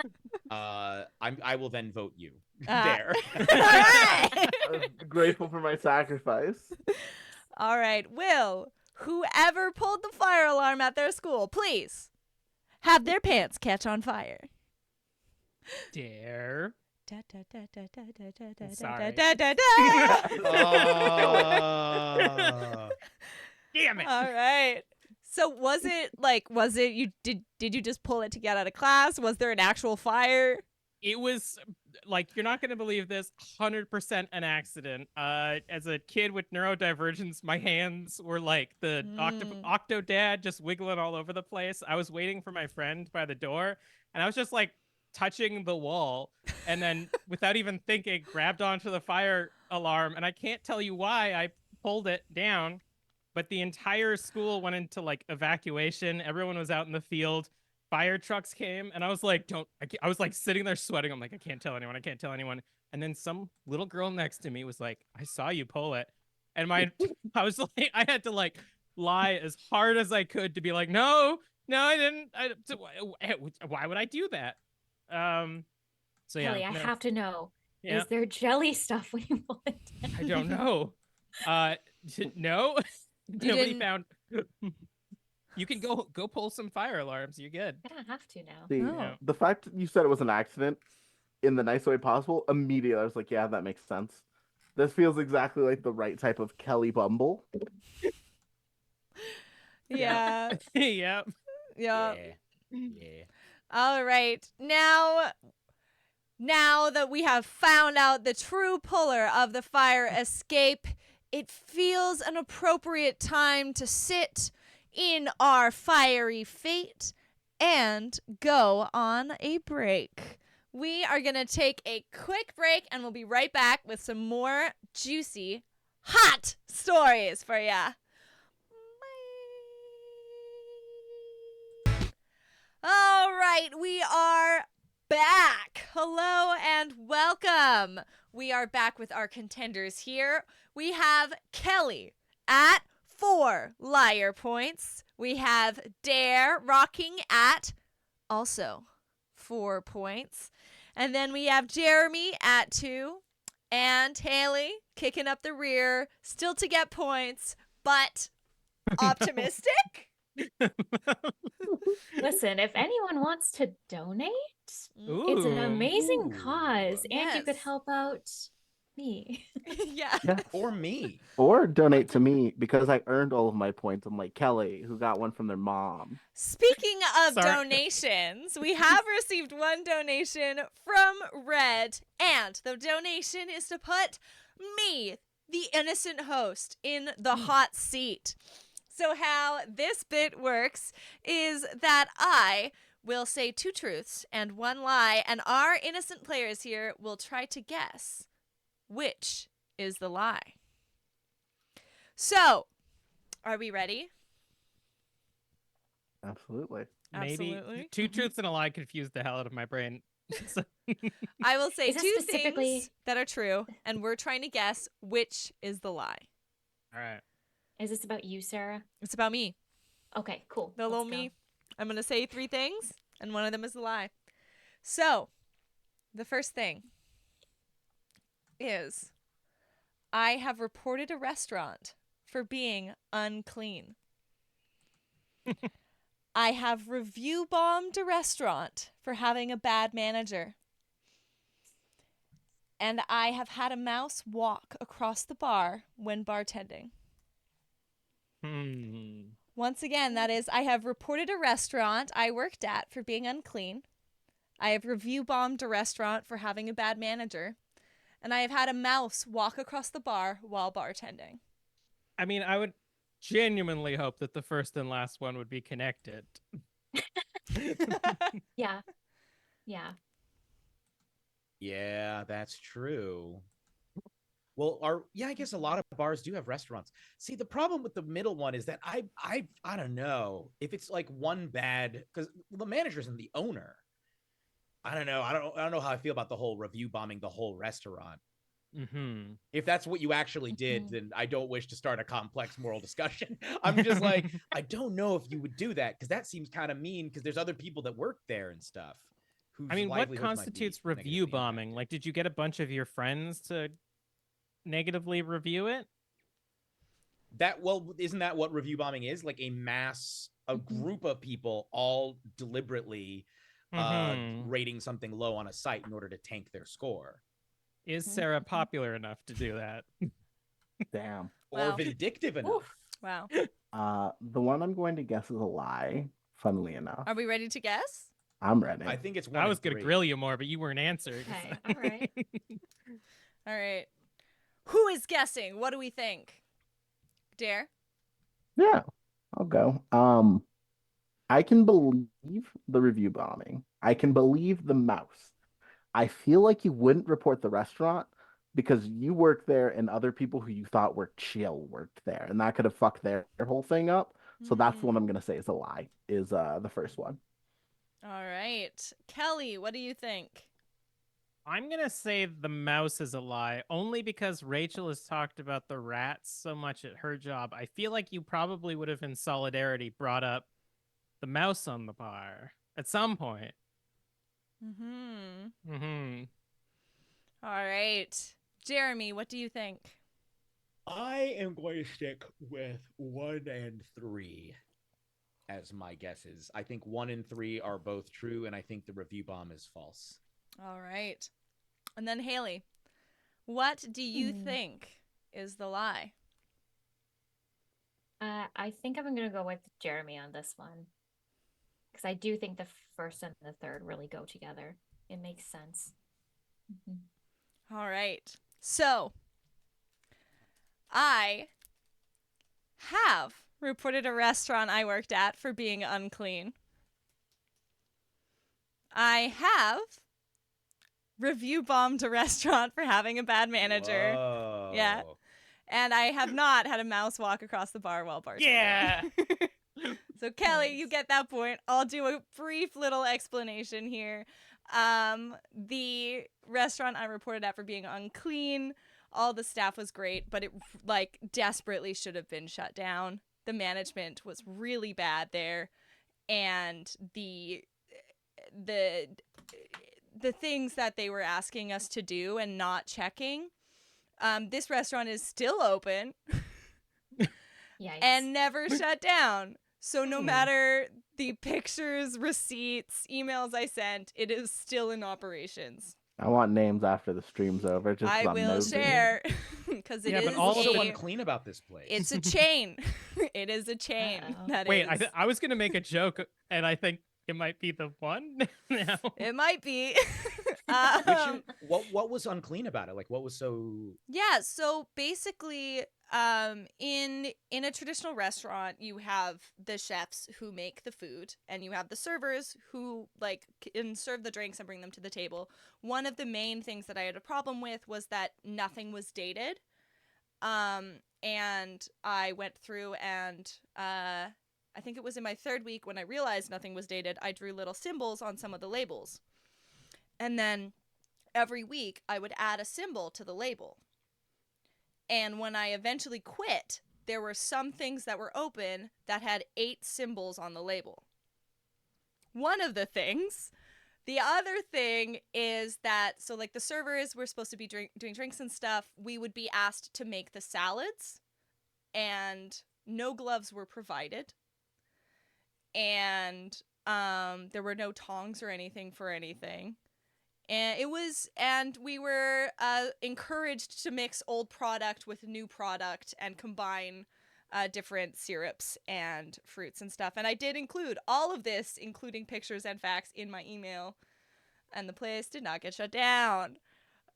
I will then vote you, Dare. All right. Grateful for my sacrifice. All right. Will, whoever pulled the fire alarm at their school, please have their pants catch on fire. Dare. Sorry. Damn it. All right. So was it you did you just pull it to get out of class? Was there an actual fire? It was like, you're not going to believe this, 100% an accident. As a kid with neurodivergence, my hands were like the octodad, just wiggling all over the place. I was waiting for my friend by the door, and I was just like touching the wall, and then without even thinking, grabbed onto the fire alarm. And I can't tell you why I pulled it down, but the entire school went into like evacuation. Everyone was out in the field. Fire trucks came, and I was like, I was like sitting there sweating. I'm like, I can't tell anyone. And then some little girl next to me was like, I saw you pull it. And I was like, I had to like lie as hard as I could to be like, no, I didn't. Why would I do that? So yeah. Kelly, I have to know. Yeah. Is there jelly stuff when you pull it down? I don't know. No. Nobody didn't- found. You can go pull some fire alarms. You're good. I don't have to now. See, Oh. the fact that you said it was an accident in the nicest way possible, immediately I was like, yeah, that makes sense. This feels exactly like the right type of Kelly Bumble. Yeah. Yeah. Yeah. Yeah. Yeah. All right. Now, Now that we have found out the true puller of the fire escape, it feels an appropriate time to sit in our fiery fate and go on a break. We are going to take a quick break and we'll be right back with some more juicy, hot stories for ya. All right, we are back. Hello and welcome. We are back with our contenders here. We have Kelly at 4 liar points. We have Dare rocking at also 4 points. And then we have Jeremy at 2 and Halie kicking up the rear, still to get points, but optimistic. Listen, if anyone wants to donate, it's an Ooh. amazing Ooh. cause, and you could Yes. help out me. Yeah. Yes. Or me. Or donate to me because I earned all of my points, unlike Kelly, who got one from their mom. Speaking of Sorry. donations, we have received one donation from Red, and the donation is to put me, the innocent host, in the hot seat. So how this bit works is that I will say 2 truths and 1 lie, and our innocent players here will try to guess which is the lie. So, are we ready? Absolutely. Maybe Absolutely. 2 truths and a lie confused the hell out of my brain. So- I will say Is it 2 specifically- things that are true, and we're trying to guess which is the lie. All right. Is this about you, Sarah? It's about me, Okay, cool. the Let's little go. me. I'm going to say 3 things, and one of them is a lie. So, the first thing is I have reported a restaurant for being unclean. I have review bombed a restaurant for having a bad manager. And I have had a mouse walk across the bar when bartending. Once again, that is, I have reported a restaurant I worked at for being unclean. I have review bombed a restaurant for having a bad manager. And I have had a mouse walk across the bar while bartending. I mean, I would genuinely hope that the first and last one would be connected. Yeah. Yeah. Yeah, that's true. Well, I guess a lot of bars do have restaurants. See, the problem with the middle one is that I don't know if it's like one bad because the manager isn't the owner. I don't know. I don't know how I feel about the whole review bombing the whole restaurant. Mm-hmm. If that's what you actually did, Mhm. then I don't wish to start a complex moral discussion. I'm just like, I don't know if you would do that because that seems kind of mean because there's other people that work there and stuff. I mean, what livelihoods might be constitutes review negatively bombing? impacted. Like, did you get a bunch of your friends to negatively review it? Isn't that what review bombing is? Like a Mhm. group of people all deliberately Mhm. rating something low on a site in order to tank their score. Is Mhm. Sarah popular enough to do that? Damn. Or Wow. vindictive enough. Wow. The one I'm going to guess is a lie, funnily enough. Are we ready to guess? I'm ready. I think it's one. I was going gonna grill you more, but you weren't answering. Okay, all right. All right. Who is guessing? What do we think? Dare? Yeah, I'll go. I can believe the review bombing. I can believe the mouse. I feel like you wouldn't report the restaurant because you work there and other people who you thought were chill worked there, and that could have fucked their whole thing up. So that's the one I'm gonna say is a lie. Is the first one. All right. Kelly, what do you think? I'm gonna say the mouse is a lie, only because Rachel has talked about the rats so much at her job. I feel like you probably would have, in solidarity, brought up the mouse on the bar at some point. Mm-hmm. Mm-hmm. All right. Jeremy, what do you think? I am going to stick with 1 and 3 as my guesses. I think 1 and 3 are both true, and I think the review bomb is false. All right. And then Halie, what do you Hmm. think is the lie? I think I'm gonna go with Jeremy on this one. Because I do think the first and the third really go together. It makes sense. Mhm. All right. So, I have reported a restaurant I worked at for being unclean. I have review bombed a restaurant for having a bad manager. Whoa. Yeah. And I have not had a mouse walk across the bar while bartending. Yeah. So Kelly, Nice. you get that point. I'll do a brief little explanation here. The restaurant I reported at for being unclean, all the staff was great, but it like desperately should have been shut down. The management was really bad there, and the things that they were asking us to do and not checking. This restaurant is still open Yikes. and never shut down. So no Hmm. matter the pictures, receipts, emails I sent, it is still in operations. I want names after the stream's over. Just 'cause I I'm will nosy. share because it Yeah, is but What's also so a, unclean about this place? it's a chain. It is a chain. Uh-oh. That Wait, is. I was gonna make a joke, and I think it might be the one now. It might be. Which what was unclean about it? Like, what was so? Yeah, so basically, in a traditional restaurant, you have the chefs who make the food, and you have the servers who like can serve the drinks and bring them to the table. One of the main things that I had a problem with was that nothing was dated. And I went through and I think it was in my third week when I realized nothing was dated, I drew little symbols on some of the labels. And then every week I would add a symbol to the label. And when I eventually quit, there were some things that were open that had 8 symbols on the label. One of the things. The other thing is that, so like the servers were supposed to be doing drinks and stuff. We would be asked to make the salads, and no gloves were provided. And there were no tongs or anything for anything. And we were encouraged to mix old product with new product and combine different syrups and fruits and stuff. And I did include all of this, including pictures and facts, in my email. And the place did not get shut down.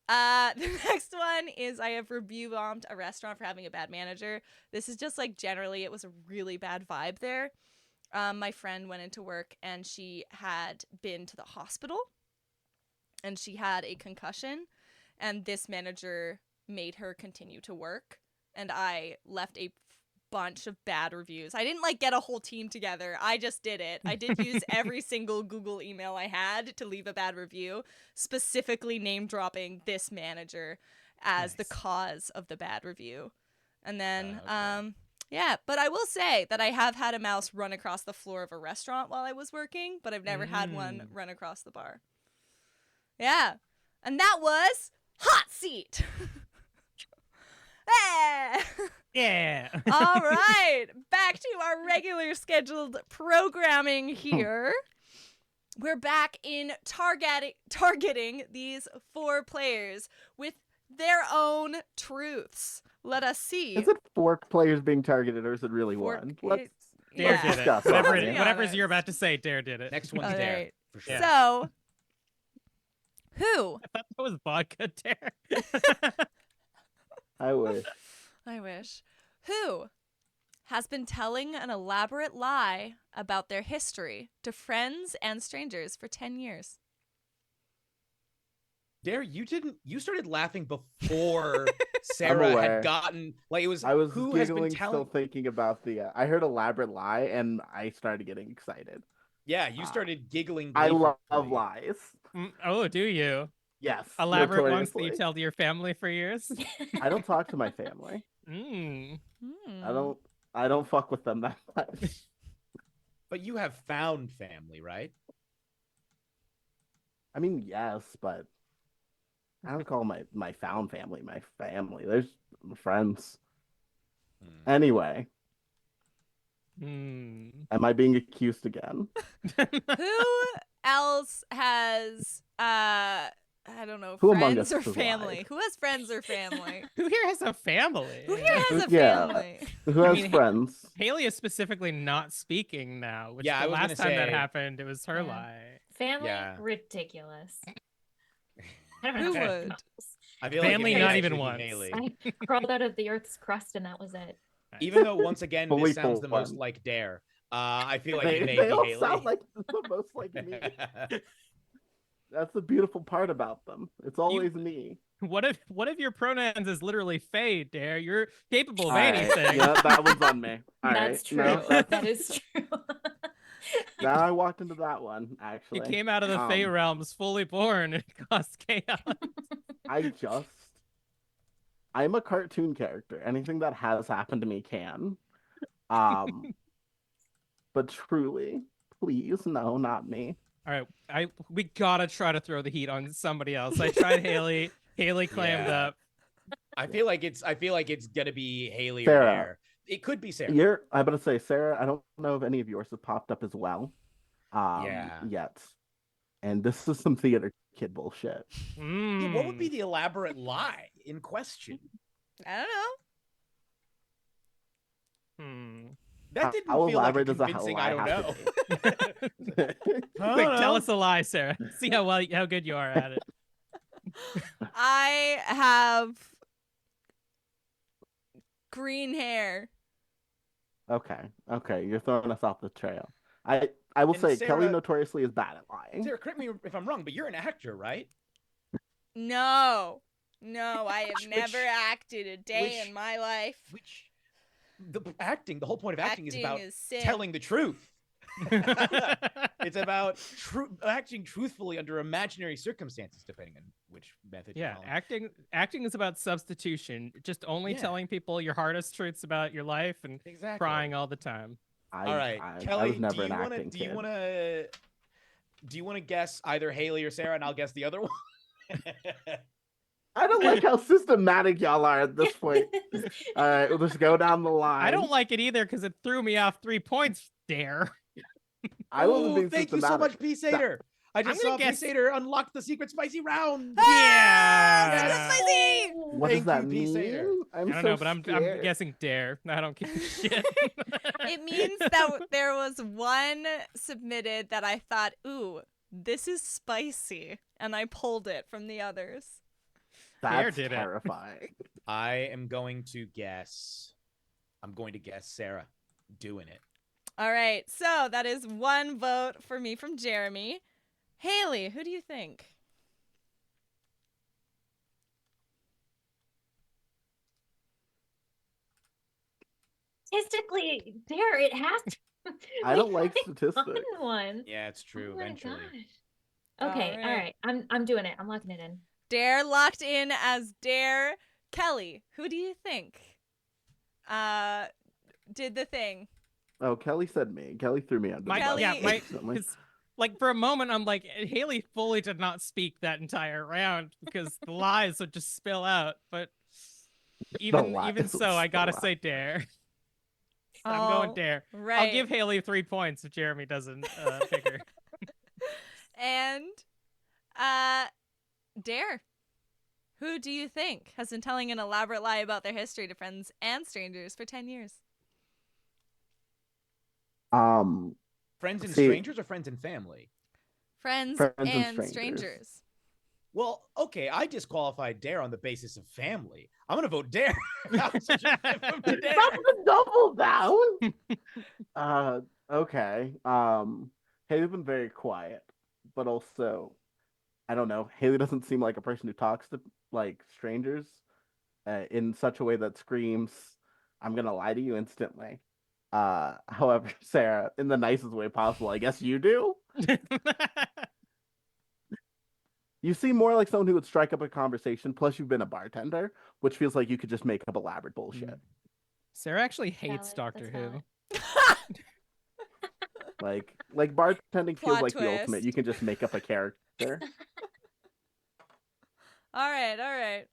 The next one is I have review bombed a restaurant for having a bad manager. This is just like generally it was a really bad vibe there. My friend went into work and she had been to the hospital. And she had a concussion, and this manager made her continue to work, and I left a bunch of bad reviews. I didn't like get a whole team together. I just did it. I did use every single Google email I had to leave a bad review, specifically name dropping this manager as the Nice. cause of the bad review. And then Okay. yeah, but I will say that I have had a mouse run across the floor of a restaurant while I was working, but I've never had one run across the bar. Yeah. And that was Hot Seat. Eh. Yeah. All right. Back to our regular scheduled programming here. We're back in targeting these 4 players with their own truths. Let us see. Is it 4 players being targeted, or is it really 4 one? Let's Dare yeah. did it. discuss Whatever, that. Let's be whatever's you're honest. about to say, Dare did it. Next one's All Dare right. for sure. So, who? I thought that was vodka Dare. I wish. I wish. Who has been telling an elaborate lie about their history to friends and strangers for 10 years? Dare, you started laughing before Sara aware. had gotten like it was. I was who has been giggling, telling? still thinking about the. I heard elaborate lie, and I started getting excited. Yeah, you started giggling. I love gleefully. lies. Oh, do you? Yes, Elaborate ones that you notoriously. tell to your family for years? I don't talk to my family. Mm. I don't fuck with them that much. But you have found family, right? I mean, yes, but I don't call my found family my family. There's friends. Anyway, Mm. am I being accused again? Who else has I don't know, Who among friends us or has family? lied? Who has friends or family? Who here has a family? Who here has a Yeah. family? Who has mean, friends? Haley is specifically not speaking now, which Yeah, I the was last gonna time that say- happened, it was her Yeah. lie. Family, Yeah. ridiculous. I don't Who know. would? I feel Family, like it not may even actually be once. Halie. I crawled out of the Earth's crust and that was it. Even though once again Fully this sounds the most formed. like Dare. I feel like They, it may they be all Halie. sound like the most like me. That's the beautiful part about them. It's always me. What if your pronouns is literally Faye, Dare? You're capable of All right, anything. yeah, that one's on me. All That's right, true. no, that's, That is true. now I walked into that one You actually. came out of the Fae realms fully born and caused chaos. I'm a cartoon character. Anything that has happened to me can. But truly, please, no, not me. All right, we gotta try to throw the heat on somebody else. I tried Halie. Halie clammed Yeah. up. I feel like it's gonna be Halie or Sarah. Dare. It could be Sarah. I'm about to say, Sarah, I don't know if any of yours have popped up as well. Yeah. Yet. And this is some theater kid bullshit. Yeah, what would be the elaborate lie in question? I don't know. That didn't How feel like a elaborate does a convincing lie I don't have know. to be? Quick, tell us a lie, Sarah. See how good you are at it. I have green hair. Okay, you're throwing us off the trail. I will And say Sarah- Kelly notoriously is bad at lying. Sarah, correct me if I'm wrong, but you're an actor, right? No, I have Which- never acted a day which- in my life. Which the whole point of acting is about sin. telling the truth. It's about acting truthfully under imaginary circumstances, depending on which method. Yeah, you're following. acting is about substitution. Just only Yeah. telling people your hardest truths about your life and Exactly. crying all the time. All right, I Kelly, was never do an you acting kid. want to guess either Halie or Sarah, and I'll guess the other one? I don't like how systematic y'all are at this point. All right, we'll just go down the line. I don't like it either because it threw me off 3 points. Dare. I wasn't being thank you so much, systematic. P-Sater. I just gonna saw guess- P-Sater unlock the secret spicy round. Yeah. Super spicy! What Thank does that you, mean? P-Sater. I'm I don't so know, but I'm scared. guessing Dare. I don't give a shit. It means that there was one submitted that I thought, ooh, this is spicy, and I pulled it from the others. Dare That's did it. terrifying. I'm going to guess Sarah doing it. All right, so that is one vote for me from Jeremy. Halie, who do you think? Statistically, Dare, it has to. I don't like Fun statistics. one. Yeah, it's true. Oh my Eventually, gosh. Okay, All all right. right. I'm doing it. I'm locking it in. Dare locked in as Dare. Kelly, who do you think did the thing? Oh, Kelly said me. Kelly threw me under. My, the bus yeah, my, instantly. it's, like for a moment, I'm like, Halie fully did not speak that entire round because the lies would just spill out. But even lies would so, I gotta spill out. say Dare. I'm going Oh, Dare. Right. I'll give Halie 3 points if Jeremy doesn't figure. And Dare. Who do you think has been telling an elaborate lie about their history to friends and strangers for 10 years? friends and See- strangers or friends and family? Friends, Friends and and strangers. strangers. Well, okay, I disqualified Dare on the basis of family. I'm gonna vote Dare. That was such a good vote to Dare. That's a double down. Okay. Haley's been very quiet, but also, I don't know. Halie doesn't seem like a person who talks to like strangers in such a way that screams, "I'm gonna lie to you instantly." However, Sarah, in the nicest way possible, I guess you do. You seem more like someone who would strike up a conversation. Plus, you've been a bartender, which feels like you could just make up elaborate bullshit. Sarah actually hates Valid, Doctor that's Who. valid. Like bartending feels Plot like the ultimate. twist. You can just make up a character. All right.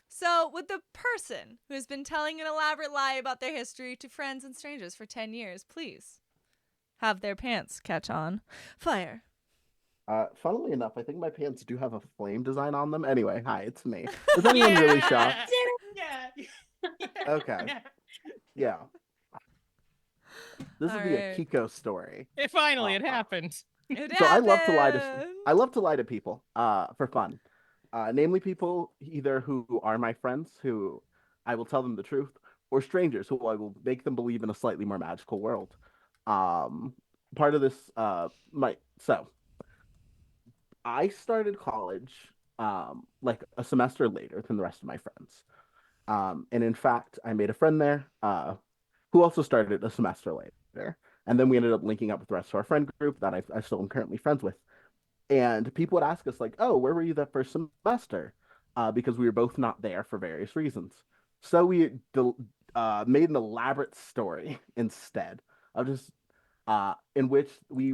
So, would the person who has been telling an elaborate lie about their history to friends and strangers for 10 years please have their pants catch on fire? Funnily enough, I think my pants do have a flame design on them. Anyway, hi, it's me. Is anyone really shocked? Yeah. Okay. Yeah. This would be a Alright. Kiko story. It happened. It So I love to lie to happened. I love to lie to people for fun. namely people either who are my friends, who I will tell them the truth, or strangers who I will make them believe in a slightly more magical world. Um, Part of this might so I started college like a semester later than the rest of my friends. And in fact, I made a friend there who also started a semester later. And then we ended up linking up with the rest of our friend group that I still am currently friends with. And people would ask us, like, oh, where were you that first semester? Because we were both not there for various reasons. So we made an elaborate story instead of just in which we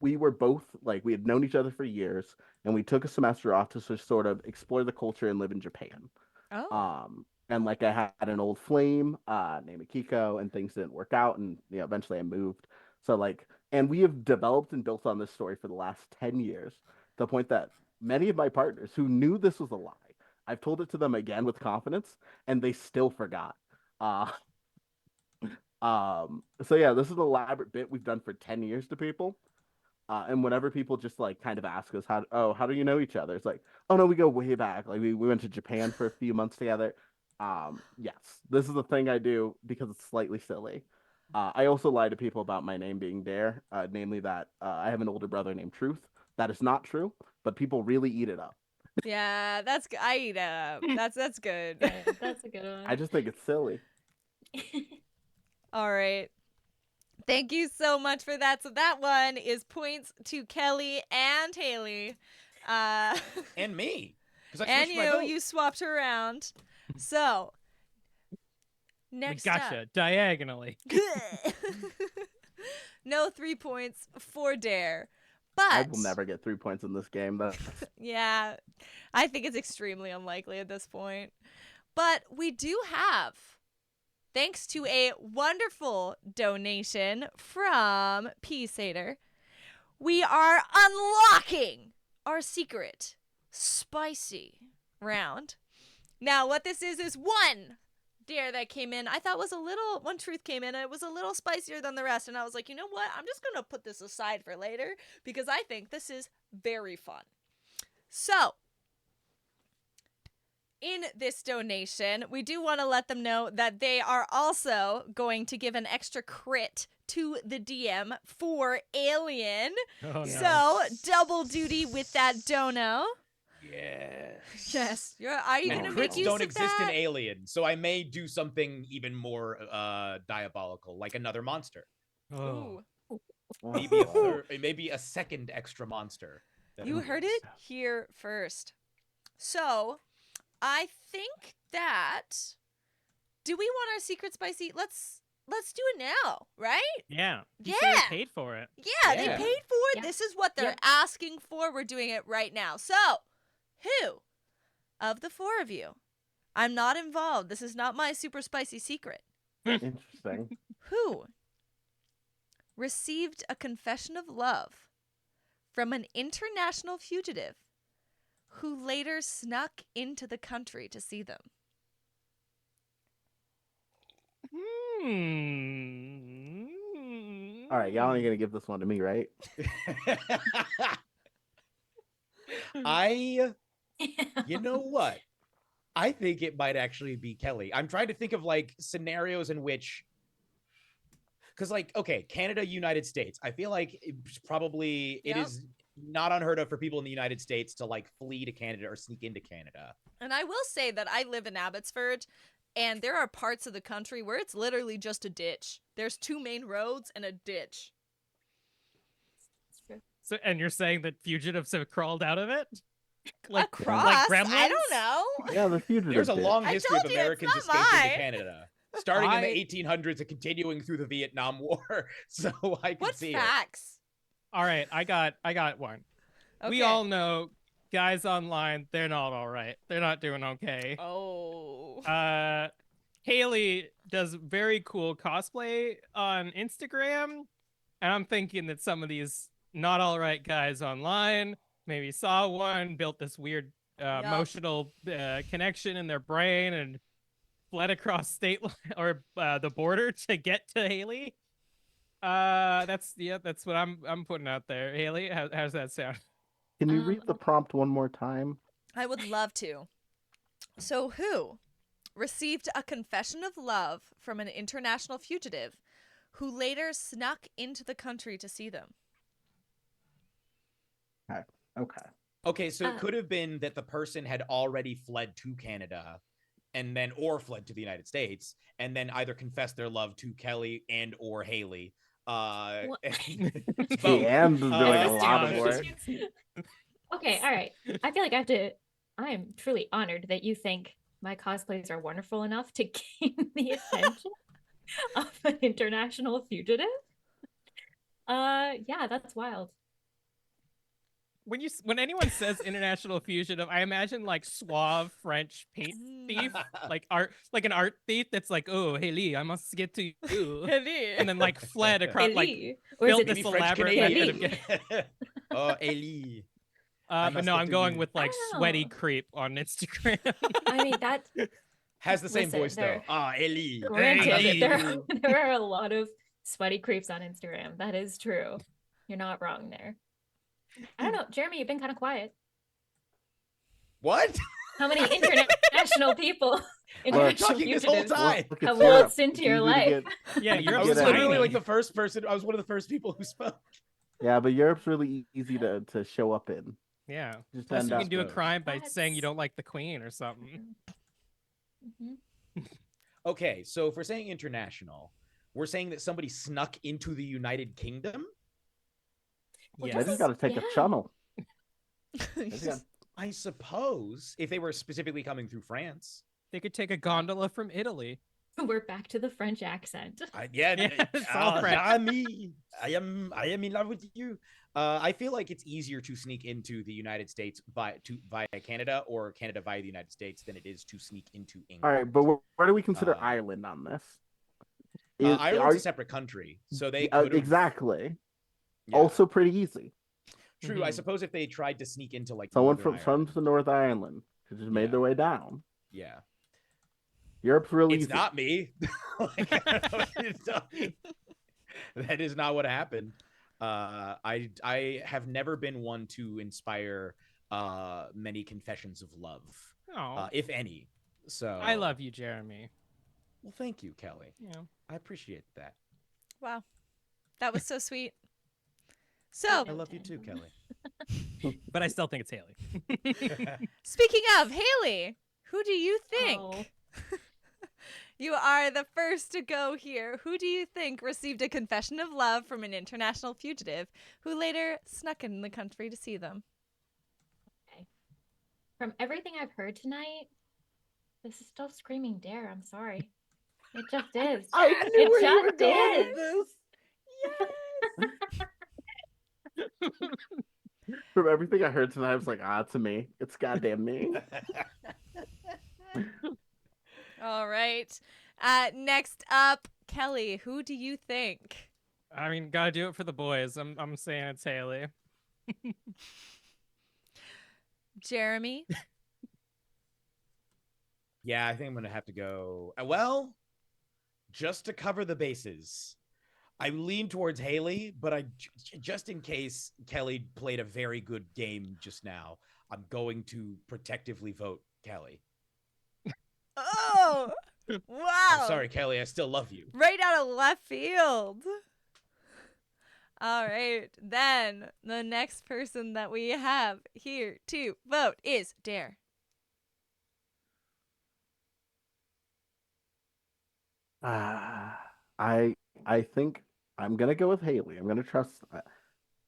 were both like we had known each other for years, and we took a semester off to sort of explore the culture and live in Japan. Oh. And like I had an old flame named Akiko, and things didn't work out, and eventually I moved. So like, and we have developed and built on this story for the last 10 years, to the point that many of my partners who knew this was a lie, I've told it to them again with confidence, and they still forgot. Uh, so yeah, this is an elaborate bit we've done for 10 years to people. And whenever people just like kind of ask us how do you know each other? It's like, oh no, we go way back. Like we went to Japan for a few months together. Yes, this is the thing I do because it's slightly silly. I also lie to people about my name being Dare, namely that I have an older brother named Truth. That is not true, but people really eat it up. Yeah, that's good. I eat up. That's good. That's a good one. I just think it's silly. All right. Thank you so much for that. So that one is points to Kelly and Halie. And me. And you swapped her around. So next we gotcha up. diagonally. No 3 points for Dare. But I will never get 3 points in this game. yeah, I think it's extremely unlikely at this point. But we do have, thanks to a wonderful donation from P-Sater, we are unlocking our secret spicy round. Now, what this is one Dare that came in, I thought was one truth came in, and it was a little spicier than the rest. And I was like, you know what? I'm just going to put this aside for later because I think this is very fun. So, in this donation, we do want to let them know that they are also going to give an extra crit to the DM for Alien. Oh, no. So, double duty with that dono. Yes. Are you going to make crits use don't of exist that? in Alien, so I may do something even more diabolical, like another monster. Oh. Ooh. Maybe a second extra monster. You heard it here first. So, I think that, do we want our secret spicy? Let's do it now, right? Yeah. You Yeah. say they paid for it. Yeah, they Yeah. paid for it. Yeah. This is what they're Yep. asking for. We're doing it right now. So, who of the four of you? I'm not involved. This is not my super spicy secret. Interesting. Who received a confession of love from an international fugitive who later snuck into the country to see them? All right, y'all ain't gonna give this one to me, right? You know what? I think it might actually be Kelly. I'm trying to think of like scenarios in which, because like, okay, Canada, United States. I feel like it's probably it Yep. is not unheard of for people in the United States to like flee to Canada or sneak into Canada. And I will say that I live in Abbotsford, and there are parts of the country where it's literally just a ditch. There's 2 main roads and a ditch. So, and you're saying that fugitives have crawled out of it? Like Across? gremlins? I don't know. Yeah, the fugitive. There's a did. long I history of told you, it's Americans not escaping mine. to Canada, starting in I- the 1800s and continuing through the Vietnam War. So I can What's see facts? All right, I got one. Okay. We all know guys online, they're not all right. They're not doing okay. Oh. Halie does very cool cosplay on Instagram, and I'm thinking that some of these not all right guys online maybe saw one, built this weird Yup. emotional connection in their brain, and fled across state or the border to get to Halie. That's what I'm putting out there. Halie, how's that sound? Can you read the prompt one more time? I would love to. So who received a confession of love from an international fugitive who later snuck into the country to see them? Okay. Okay, so it Uh, could have been that the person had already fled to Canada and then or fled to the United States and then either confessed their love to Kelly and or Halie. What? It's both. The end is doing a Yes, lot of gosh. work. Okay, all right. I feel like I am truly honored that you think my cosplays are wonderful enough to gain the attention of an international fugitive. Yeah, that's wild. When anyone says international fugitive, I imagine like suave French paint thief, like an art thief that's like, oh, Halie, I must get to you, and then like fled across, like Ellie. Or is built it this Maybe French elaborate method of Canadian. getting. Oh, Ellie. But must no, get I'm to going you. with like I don't sweaty know. creep on Instagram. I mean, that Has the same Listen, voice though. they're- Ah, Ellie. granted, Ellie. there are a lot of sweaty creeps on Instagram. That is true. You're not wrong there. I don't know, Jeremy, you've been kind of quiet. What? How many international people, I've been international talking this whole fugitives time. Look, it's have Europe. waltzed into It's your easy to life? get- Yeah, I Europe's I was get literally tiny. like the first person. I was one of the first people who spoke. Yeah, but Europe's really easy to show up in. Yeah. Just Plus, end you up can do a That's- crime by saying you That's- don't like the queen or something. Mhm. Okay, so if we're saying international, we're saying that somebody snuck into the United Kingdom. Well, Yes. They just got to take a Yeah. channel. They just got- I suppose if they were specifically coming through France. They could take a gondola from Italy. We're back to the French accent. Yeah, it's all French. Jeremy, I am in love with you. I feel like it's easier to sneak into the United States via Canada or Canada via the United States than it is to sneak into England. All right, but where do we consider Uh, Ireland on this? Ireland's are- a separate country, so they exactly. Yeah. Also pretty easy. True. I Mhm. suppose if they tried to sneak into like Someone Northern from Ireland, the North Ireland who just made Yeah. their way down. yeah, Europe's really it's easy. not me. It's not me. That is not what happened. I have never been one to inspire many confessions of love, Oh, if any. So I love you, Jeremy. Well, thank you, Kelly. Yeah. I appreciate that. Wow. That was so sweet. So, I love you too, Kelly. But I still think it's Halie. speaking of Halie, who do you think? Oh. You are the first to go here. Who do you think received a confession of love from an international fugitive who later snuck in the country to see them? From everything I've heard tonight, this is still screaming dare. I'm sorry. It just is. I knew It where you were just going is. with this. From everything I heard tonight, I was like, it's me. It's goddamn me. All right. Next up, Kelly, who do you think? I mean, gotta do it for the boys. I'm saying it's Halie. Jeremy? Yeah, I think I'm gonna have to go. Well, just to cover the bases, I lean towards Halie, but just in case Kelly played a very good game just now, I'm going to protectively vote Kelly. Oh, wow. I'm sorry, Kelly. I still love you. Right out of left field. All right. Then the next person that we have here to vote is Dare. I think I'm gonna go with Halie. I'm gonna trust.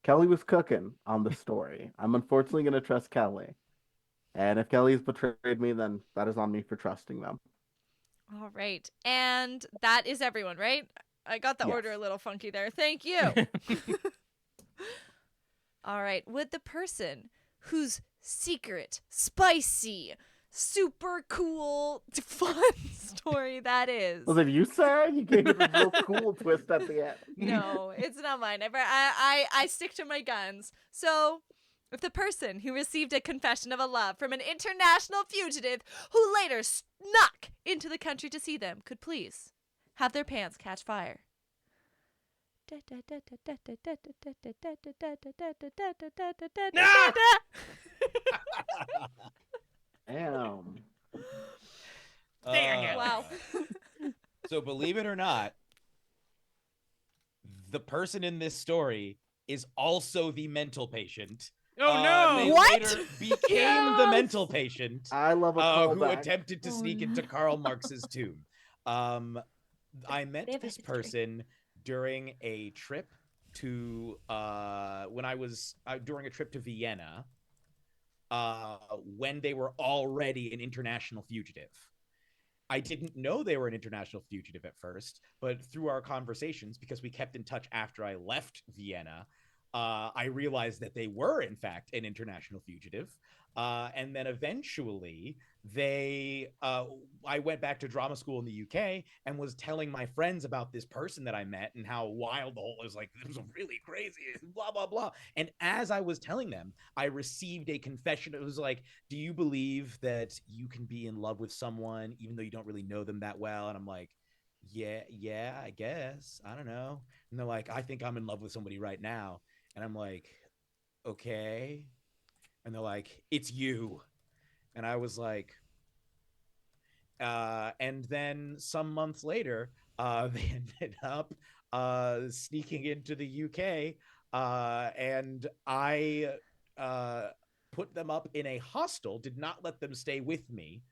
Kelly was cooking on the story. I'm unfortunately gonna trust Kelly. And if Kelly's betrayed me, then that is on me for trusting them. All right. And that is everyone, right? I got the Yes. order a little funky there. Thank you. All right. Would the person whose secret, spicy, super cool, fun story that is. Was it you, Sarah? You gave it a real cool twist at the end. No, it's not mine. I stick to my guns. So, if the person who received a confession of a love from an international fugitive who later snuck into the country to see them could please have their pants catch fire. Damn. Dang it. Wow. So believe it or not, the person in this story is also the mental patient. Oh no! They What? later became the mental patient I love a who callback. attempted to sneak into Karl Marx's tomb. I met They have a this history. person during a trip to when I was during a trip to Vienna when they were already an international fugitive. I didn't know they were an international fugitive at first, but through our conversations, because we kept in touch after I left Vienna, I realized that they were, in fact, an international fugitive. And then eventually I went back to drama school in the UK and was telling my friends about this person that I met and how wild the whole, it was like, it was really crazy, blah, blah, blah. And as I was telling them, I received a confession. It was like, do you believe that you can be in love with someone even though you don't really know them that well? And I'm like, yeah, I guess. I don't know. And they're like, I think I'm in love with somebody right now. And I'm like, okay. And they're like, it's you. And I was like, and then some months later, they ended up sneaking into the UK, and I put them up in a hostel, did not let them stay with me.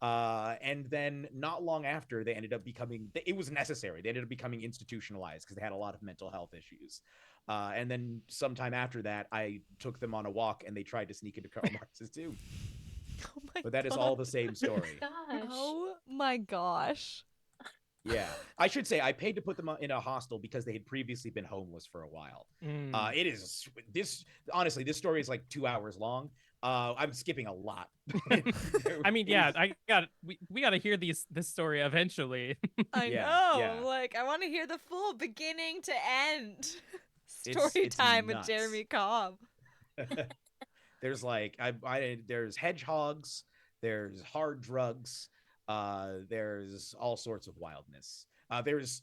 And then not long after, they ended up becoming, it was necessary. They ended up becoming institutionalized because they had a lot of mental health issues. And then sometime after that, I took them on a walk and they tried to sneak into Karl Marx's tomb. Oh my But that is God. all the same story. Gosh. Oh my gosh. Yeah. I should say I paid to put them in a hostel because they had previously been homeless for a while. Mm. It is this, honestly, this story is like 2 hours long. I'm skipping a lot. I mean, yeah, we got to hear this story eventually. I Yeah, know. yeah. Like, I want to hear the full beginning to end. It's- Story it's time with nuts. Jeremy Cobb. There's like there's hedgehogs, there's hard drugs, there's all sorts of wildness. There's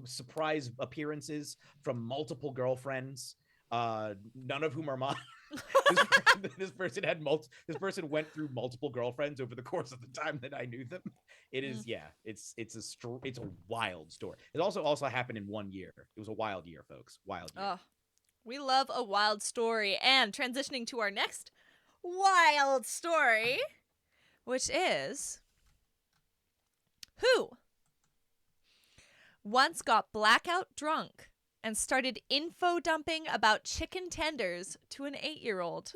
surprise appearances from multiple girlfriends, none of whom are mine. This person went through multiple girlfriends over the course of the time that I knew them. It is it's a wild story. It also happened in 1 year. It was a wild year, folks. Wild year. Oh, we love a wild story. And transitioning to our next wild story, which is who once got blackout drunk and started info dumping about chicken tenders to an 8-year-old.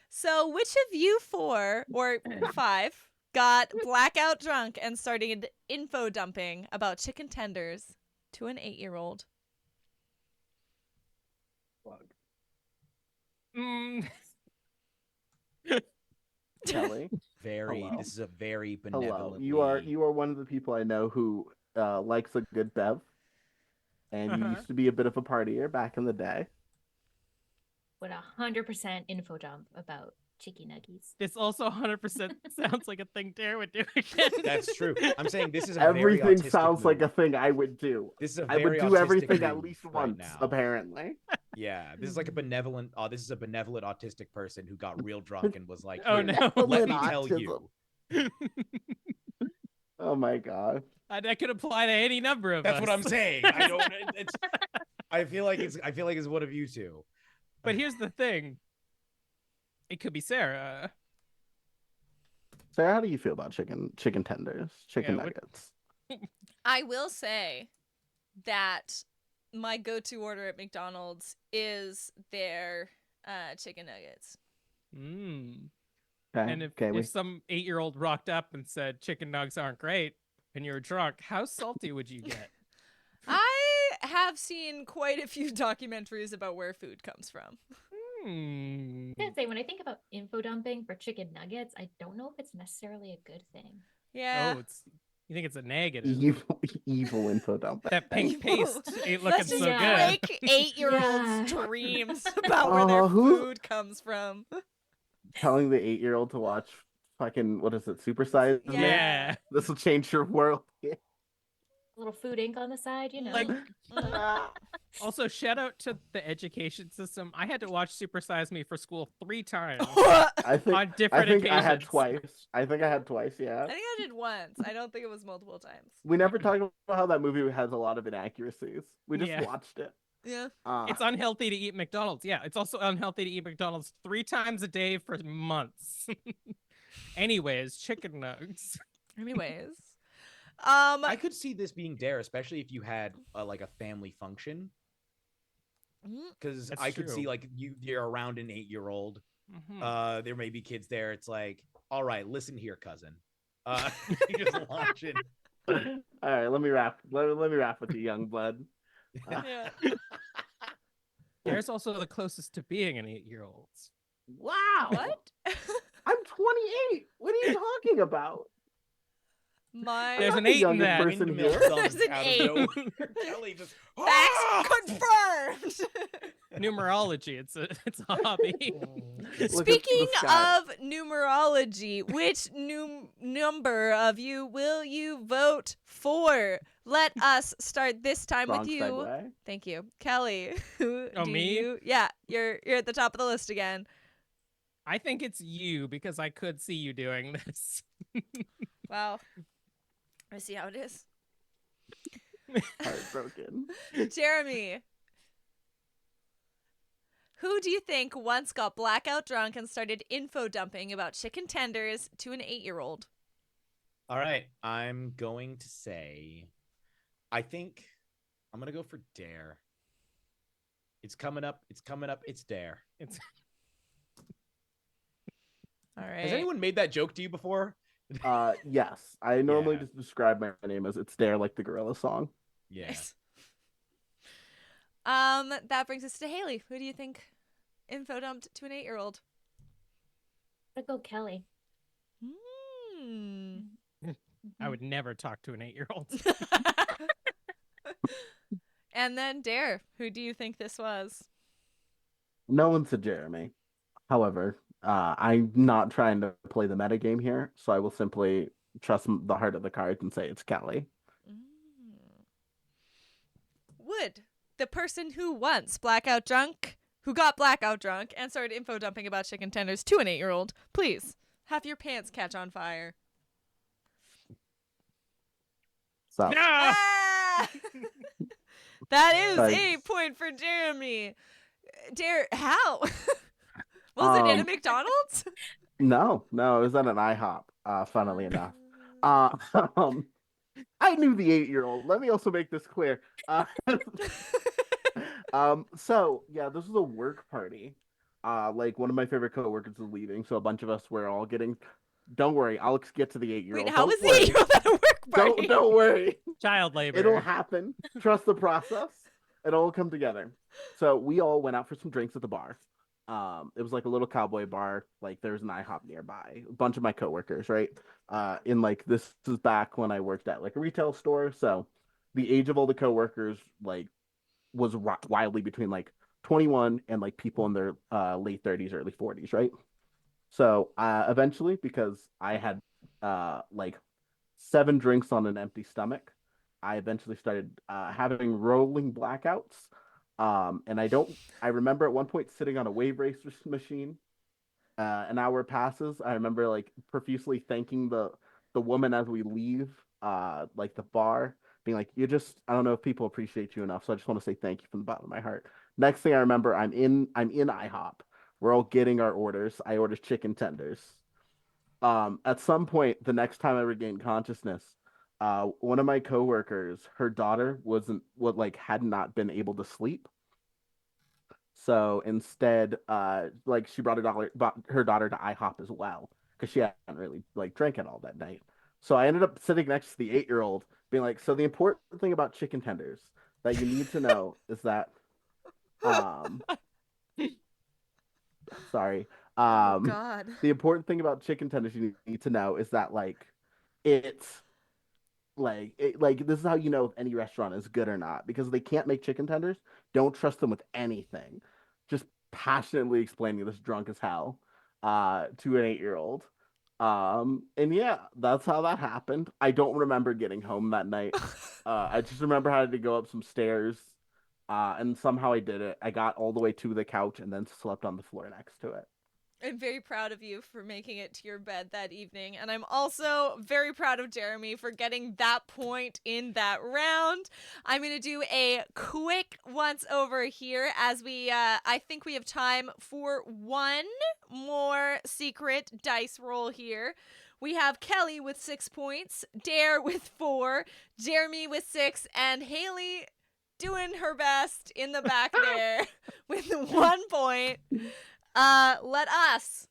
So, which of you 4 or 5 got blackout drunk and started info dumping about chicken tenders to an 8-year-old? Mm. Kelly. This is a very benevolent. Hello. You are one of the people I know who likes a good bev, and you used to be a bit of a partier back in the day. Would 100% info dump about chicky nuggies. This also 100% sounds like a thing Dare would do again. That's true. I'm saying this is a Everything very sounds autistic like a move. thing I would do. This is a I very would do autistic everything at move least right once, now. apparently. Yeah, this is like a benevolent. This is a benevolent autistic person who got real drunk and was like, Oh, "Here, no. let me Benevolent tell you." Oh my god. That could apply to any number of That's us. what I'm saying. I don't. I feel like it's one of you two. But here's the thing. It could be Sarah. Sarah, how do you feel about chicken tenders, chicken Yeah, nuggets? I will say that my go-to order at McDonald's is their chicken nuggets. Mm. Okay. And if we some 8-year-old rocked up and said chicken nugs aren't great and you were drunk, how salty would you get? I have seen quite a few documentaries about where food comes from. Hmm. I gotta say, when I think about info dumping for chicken nuggets, I don't know if it's necessarily a good thing. Yeah. Oh, you think it's a negative? evil info dump. That pink paste ain't looking Let's so just good. break 8-year-olds' Yeah. dreams about where their food comes from. Telling the 8-year-old to watch fucking, what is it, Super Size Me? Yeah. This will change your world. little food ink on the side, you know. Like, Ah, also, shout out to the education system. I had to watch Super Size Me for school 3 times I think on different I had occasions. twice. I think I had twice. Yeah. I think I did once. I don't think it was multiple times. We never talked about how that movie has a lot of inaccuracies. We just Yeah. watched it. Yeah. It's unhealthy to eat McDonald's. Yeah, it's also unhealthy to eat McDonald's 3 times a day for months. Anyways, chicken nugs. Anyways. I could see this being Dare, especially if you had like a family function, because That's I could see true. like you're around an 8-year-old. Mhm. There may be kids there. It's like, all right, listen here, cousin. You just launch it. All right, let me wrap. Let me wrap with you, young blood. Yeah. There's also the closest to being an 8-year-old. Wow. What? I'm 28. What are you talking about? My There's I'm an not the 8 in youngest that. person Windmill here. thumbs There's an out of 8. nowhere. Kelly just Facts confirmed. Numerology. It's a hobby. Look at the Speaking sky. of numerology, which number of you will you vote for? Let us start this time Wrong with you. segue. Thank you, Kelly. Who Oh, do me? you? Yeah, you're at the top of the list again. I think it's you because I could see you doing this. Wow. I see how it is. Heartbroken. Jeremy. Who do you think once got blackout drunk and started info dumping about chicken tenders to an 8-year-old? All right, I'm going to say, I think I'm gonna go for Dare. It's coming up. It's coming up. It's Dare. It's All right. Has anyone made that joke to you before? Yes. I normally Yeah. just describe my name as "It's Dare," like the gorilla song. Yeah. Nice. That brings us to Halie. Who do you think info dumped to an 8-year-old? I'd go Kelly. I would never talk to an 8-year-old. And then Dare. Who do you think this was? No one said Jeremy. However, I'm not trying to play the meta game here, so I will simply trust the heart of the cards and say it's Kelly. Would the person who got blackout drunk and started info dumping about chicken tenders to an 8-year-old, please have your pants catch on fire? So No! Ah! That is Thanks. a point for Jeremy. Dare, how? Was it in a McDonald's? no, it was at an IHOP. Funnily enough, I knew the 8-year-old. Let me also make this clear. So yeah, this was a work party. Like one of my favorite coworkers was leaving, so a bunch of us were all getting. Don't worry, I'll get to the 8-year-old. Wait, how was the worry. 8-year-old at a work party? Don't worry. Child labor. It'll happen. Trust the process. It'll all come together. So we all went out for some drinks at the bar. It was like a little cowboy bar. Like there's an IHOP nearby. A bunch of my coworkers, right? In like this is back when I worked at like a retail store. So the age of all the coworkers like was wildly between like 21 and like people in their late 30s, early 40s, right? So eventually, because I had like 7 drinks on an empty stomach, I eventually started having rolling blackouts. And I remember at one point sitting on a wave race machine. An hour passes. I remember like profusely thanking the woman as we leave like the bar, being like, I don't know if people appreciate you enough, so I just want to say thank you from the bottom of my heart. Next thing I remember, I'm in IHOP. We're all getting our orders. I ordered chicken tenders. At some point, the next time I regained consciousness, one of my coworkers, her daughter had not been able to sleep. So instead, like she brought her daughter to IHOP as well because she hadn't really like drank it all that night. So I ended up sitting next to the 8-year-old, being like, "So the important thing about chicken tenders that you need to know is that, sorry, Oh, God. the important thing about chicken tenders you need to know is that it's." Like this is how you know if any restaurant is good or not, because they can't make chicken tenders. Don't trust them with anything. Just passionately explaining this drunk as hell to an 8-year-old. And yeah, that's how that happened. I don't remember getting home that night. I just remember having to go up some stairs, and somehow I did it. I got all the way to the couch and then slept on the floor next to it. I'm very proud of you for making it to your bed that evening, and I'm also very proud of Jeremy for getting that point in that round. I'm going to do a quick once over here as I think we have time for one more secret dice roll here. We have Kelly with 6 points, Dare with 4, Jeremy with 6, and Halie doing her best in the back there with 1 point. Let us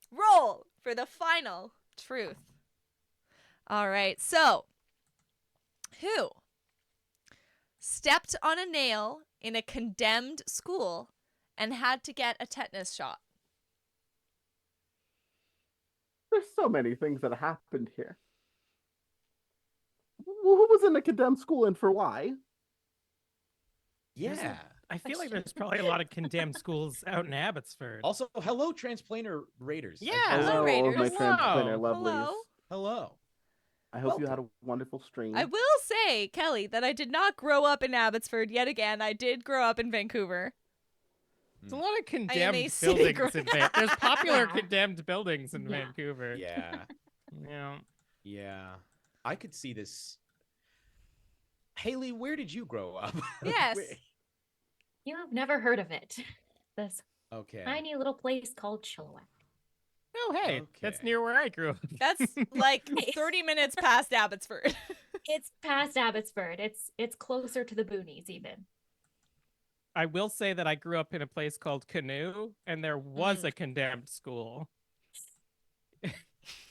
roll for the final truth. All right, so who stepped on a nail in a condemned school and had to get a tetanus shot? There's so many things that happened here. Who was in a condemned school and for why? Yeah. I feel like there's probably a lot of condemned schools out in Abbotsford. Also, hello, transplanter raiders. Yeah. Hello, Raiders. my transplanter Hello. lovelies. Hello. Hello. I hope you had a wonderful stream. I will say, Kelly, that I did not grow up in Abbotsford yet again. I did grow up in Vancouver. There's a lot of a condemned city buildings girl. in Vancouver. There's popular Yeah. condemned buildings in Yeah. Vancouver. Yeah. Yeah. Yeah. I could see this. Halie, where did you grow up? Yes. You have never heard of it. This Okay. tiny little place called Chilliwack. Oh, hey, that's Okay. near where I grew up. That's like 30 minutes past Abbotsford. It's past Abbotsford. It's closer to the boonies even. I will say that I grew up in a place called Canoe, and there was a condemned school.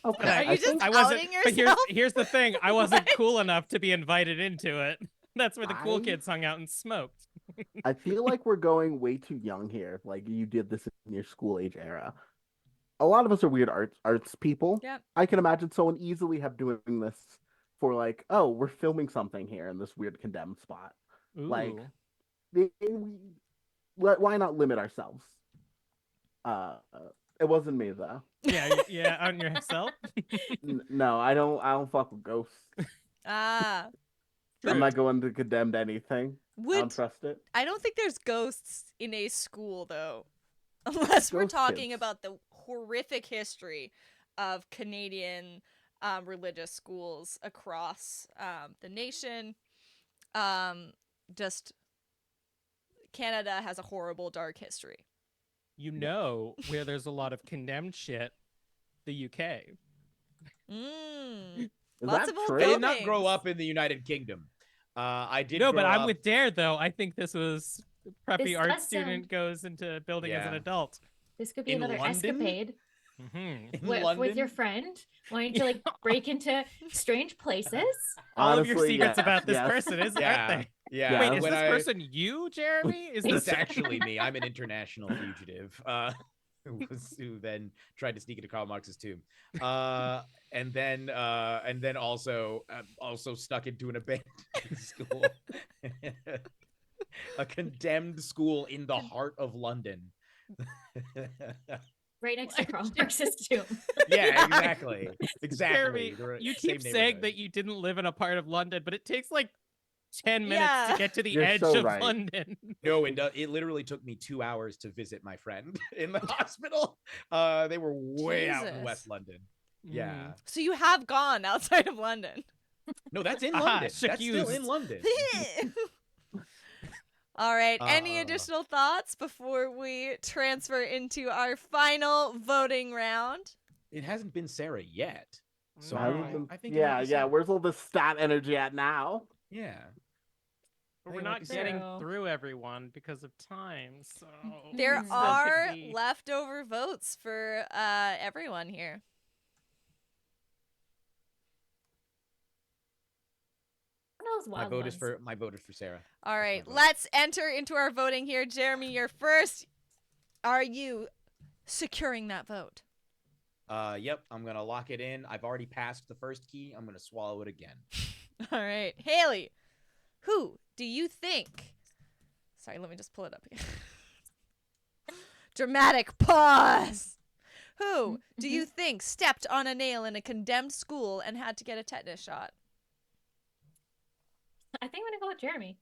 Okay, Are you I just think I wasn't. outing But yourself? here's the thing: I wasn't What? cool enough to be invited into it. That's where the cool I- kids hung out and smoked. I feel like we're going way too young here. Like you did this in your school age era. A lot of us are weird arts people. Yep. I can imagine someone easily have doing this for like, oh, we're filming something here in this weird condemned spot. Ooh. Like, why not limit ourselves? It wasn't me though. yeah, on yourself. No, I don't fuck with ghosts. Ah. I'm not going to condemn anything. I Would don't trust it. I don't think there's ghosts in a school though. Unless we're Ghost talking kids. about the horrific history of Canadian religious schools across the nation. Just Canada has a horrible dark history. You know where there's a lot of condemned shit? The UK. Mm. Is Lots that of old true? I did not buildings. grow up in the United Kingdom. I did. No, grow but I'm up- with Dare though. I think this was preppy This art does student goes into building as an Yeah. adult. This could be In another London? escapade Hmm in with London. your friend wanting to like break into strange places. All of your Honestly, secrets yes, about this yes. person, aren't Yeah, they? yeah. Wait, is when this I- person you, Jeremy? Is It's this actually me. I'm an international fugitive who then tried to sneak into Karl Marx's tomb, and then also stuck into an abandoned school, a condemned school in the heart of London. Right next to Karl Marx's tomb. Yeah, exactly. Jeremy, They're you same keep saying neighborhood. that you didn't live in a part of London, but it takes like 10 minutes Yeah. to get to the You're edge so of right. London. No, it literally took me 2 hours to visit my friend in the hospital. They were way out in Jesus. West London. Mm. Yeah. So you have gone outside of London. No, that's in Aha, London. That's still accused. in London. All right. Any Uh. additional thoughts before we transfer into our final voting round? It hasn't been Sarah yet. So No. I think it yeah, might be yeah. Sarah. Where's all the stat energy at now? Yeah. But Hey, we're what not is getting Sarah? through everyone because of time, so There Mhm. still are could be- leftover votes for everyone here. Those My wild vote is ones. for Sarah. All right, vote. let's enter into our voting here. Jeremy, you're first. Are you securing that vote? Yep, I'm gonna lock it in. I've already passed the first key. I'm gonna swallow it again. All right, Halie, who do you think? Sorry, let me just pull it up here. Dramatic pause. Who do you think stepped on a nail in a condemned school and had to get a tetanus shot? I think I'm gonna go with Jeremy.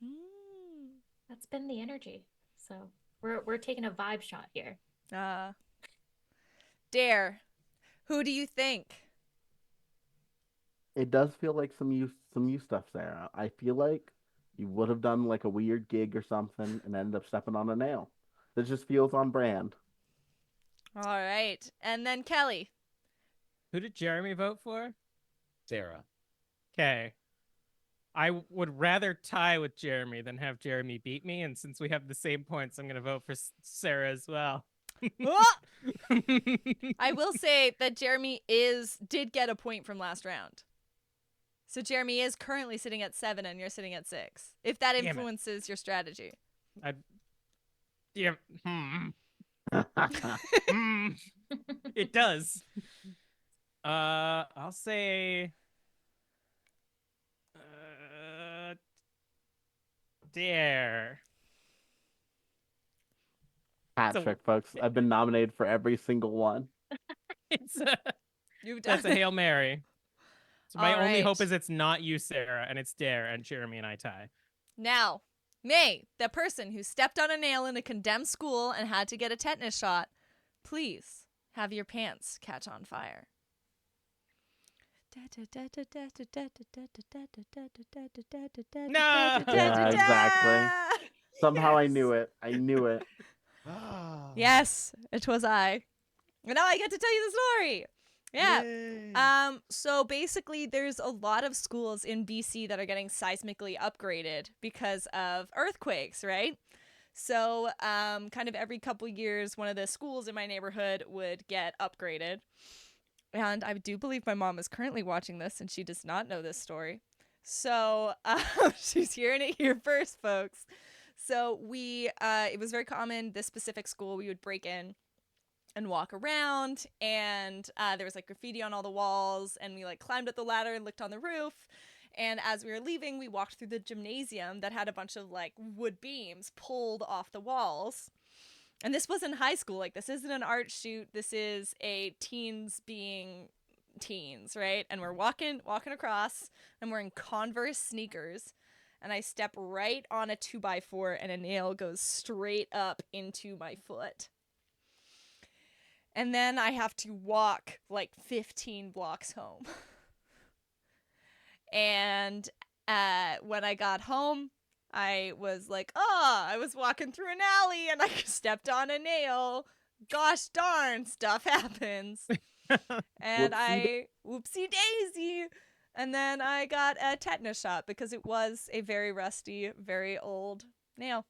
Hmm. That's been the energy. So we're taking a vibe shot here. Dare, who do you think? It does feel like some you stuff, Sarah. I feel like you would have done like a weird gig or something and ended up stepping on a nail. This just feels on brand. All right. And then Kelly. Who did Jeremy vote for? Sara. Okay. I would rather tie with Jeremy than have Jeremy beat me. And since we have the same points, I'm going to vote for Sara as well. Ah! I will say that Jeremy did get a point from last round. So Jeremy is currently sitting at 7 and you're sitting at 6. If that Damn it. influences your strategy. Yeah. It does. I'll say Dare. Hat trick, folks. I've been nominated for every single one. It's You've done that's a Hail Mary. So my All only hope right. is it's not you, Sara, and it's Dare, and Jeremy and I tie. Now, May, the person who stepped on a nail in a condemned school and had to get a tetanus shot, please have your pants catch on fire. No! Yeah, exactly. Somehow I knew it. I knew it. Yes, it was I. And now I get to tell you the story. Yeah. Yay. So basically there's a lot of schools in BC that are getting seismically upgraded because of earthquakes, right? So kind of every couple years one of the schools in my neighborhood would get upgraded. And I do believe my mom is currently watching this and she does not know this story. So she's hearing it here first, folks. So it was very common, this specific school, we would break in and walk around, and there was like graffiti on all the walls, and we like climbed up the ladder and looked on the roof. And as we were leaving, we walked through the gymnasium that had a bunch of like wood beams pulled off the walls. And this was in high school. Like, this isn't an art shoot. This is a teens being teens, right? And we're walking across. I'm wearing Converse sneakers. And I step right on a 2x4 and a nail goes straight up into my foot. And then I have to walk like 15 blocks home. And when I got home, I was like, I was walking through an alley and I stepped on a nail. Gosh darn, stuff happens. And whoopsie daisy. And then I got a tetanus shot because it was a very rusty, very old nail.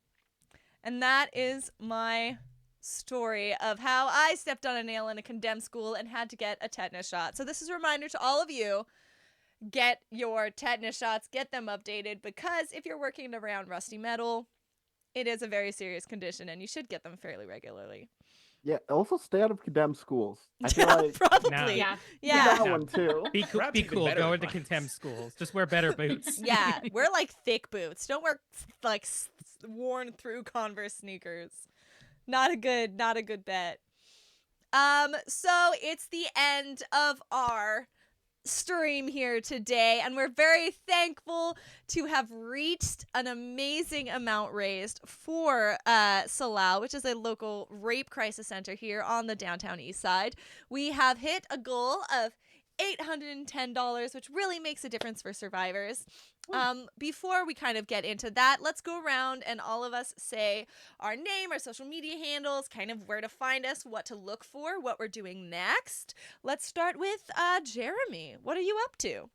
And that is my story of how I stepped on a nail in a condemned school and had to get a tetanus shot. So this is a reminder to all of you. Get your tetanus shots, get them updated, because if you're working around rusty metal, it is a very serious condition and you should get them fairly regularly. Yeah, also stay out of condemned schools. I feel like Probably. No. Yeah. Yeah. that one too. Be Perhaps even cool. better Go into advice. contempt schools. Just wear better boots. Yeah, wear like thick boots. Don't wear like worn through Converse sneakers. Not a good bet. So it's the end of our stream here today, and we're very thankful to have reached an amazing amount raised for Theilade, which is a local rape crisis center here on the downtown east side. We have hit a goal of $810, which really makes a difference for survivors. Before we kind of get into that, let's go around and all of us say our name, our social media handles, kind of where to find us, what to look for, what we're doing next. Let's start with Jeremy. What are you up to?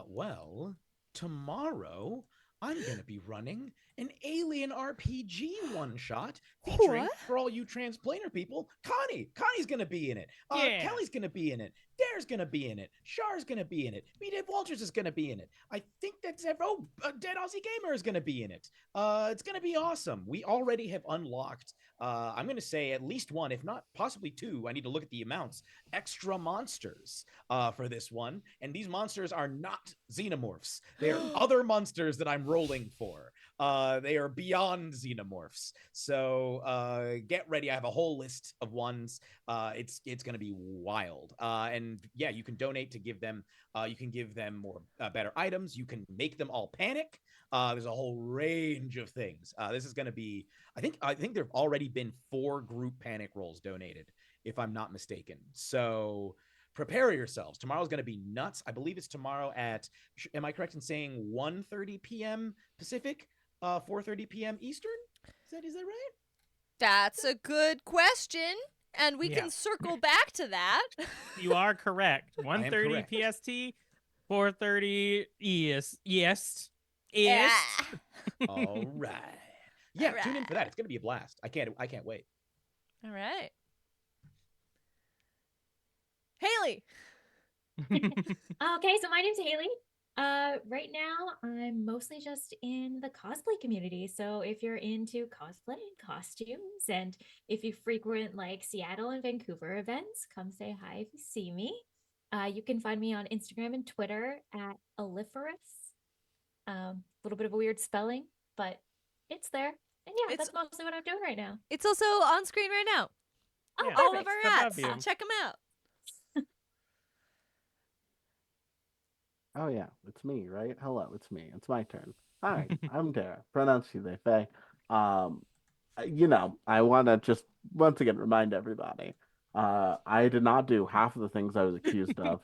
Well, tomorrow I'm going to be running an Alien RPG one-shot featuring, What? for all you transplaner people, Connie. Connie's going to be in it. Yeah. Kelly's going to be in it. Dare's Sarah's gonna be in it. Char's gonna be in it. B-Dave Walters is gonna be in it. I think that's Dead Aussie Gamer is gonna be in it. It's gonna be awesome. We already have unlocked. I'm gonna say at least one, if not possibly two. I need to look at the amounts. Extra monsters for this one, and these monsters are not xenomorphs. They are other monsters that I'm rolling for. They are beyond xenomorphs. So get ready. I have a whole list of ones. It's going to be wild. And yeah, you can donate to give them. You can give them more better items. You can make them all panic. There's a whole range of things. This is going to be. I think there've already been 4 group panic rolls donated, if I'm not mistaken. So prepare yourselves. Tomorrow's going to be nuts. I believe it's tomorrow at. Am I correct in saying 1:30 p.m. Pacific? 4:30 p.m. Eastern? Is that right? That's a good question, and we can circle back to that. You are correct. 1:30 correct. PST, 4:30 EST. All right. Yeah, All tune in for that. right. It's going to be a blast. I can't wait. All right. Halie. Okay, so my name's Halie. Right now I'm mostly just in the cosplay community. So if you're into cosplay and costumes, and if you frequent like Seattle and Vancouver events, come say hi if you see me. You can find me on Instagram and Twitter at Aliferous. A little bit of a weird spelling, but it's there. And yeah, that's mostly what I'm doing right now. It's also on screen right now. Oh, Yeah. All of perfect. our Above ads. you. Check them out. Oh yeah, it's me, right? Hello, it's me. It's my turn. Hi, I'm Dara. Pronouns she, they, they. I want to just once again remind everybody, I did not do half of the things I was accused of,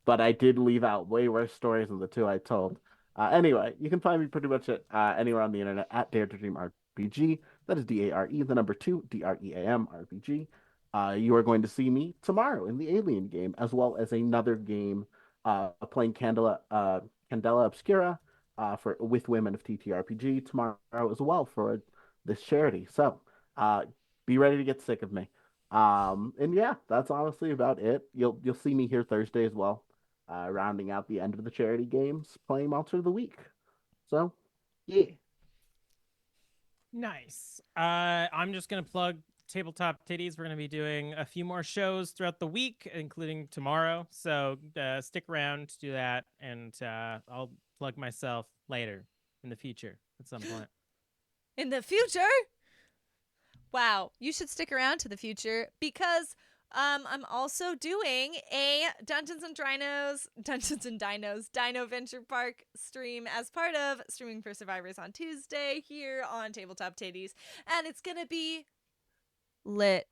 but I did leave out way worse stories than the 2 I told. Anyway, you can find me pretty much at anywhere on the internet at Dare to Dream RPG. That is DARE, the number 2, DREAM RPG. You are going to see me tomorrow in the Alien game, as well as another game playing Candela Obscura with women of TTRPG tomorrow as well for this charity. So be ready to get sick of me. And yeah, that's honestly about it. You'll see me here Thursday as well, rounding out the end of the charity games, playing Monster of the Week. So yeah. Nice. I'm just gonna plug Tabletop Tiddies. We're gonna be doing a few more shows throughout the week, including tomorrow. So stick around to do that, and I'll plug myself later in the future at some point. In the future? Wow, you should stick around to the future because I'm also doing a Dungeons and Dinos Dino Venture Park stream as part of Streaming for Survivors on Tuesday here on Tabletop Tiddies, and it's gonna be lit.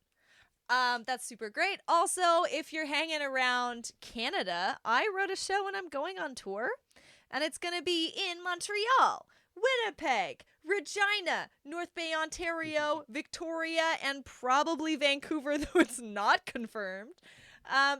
That's super great. Also, if you're hanging around Canada, I wrote a show when I'm going on tour, and it's gonna be in Montreal, Winnipeg, Regina, North Bay, Ontario, Victoria, and probably Vancouver, though it's not confirmed.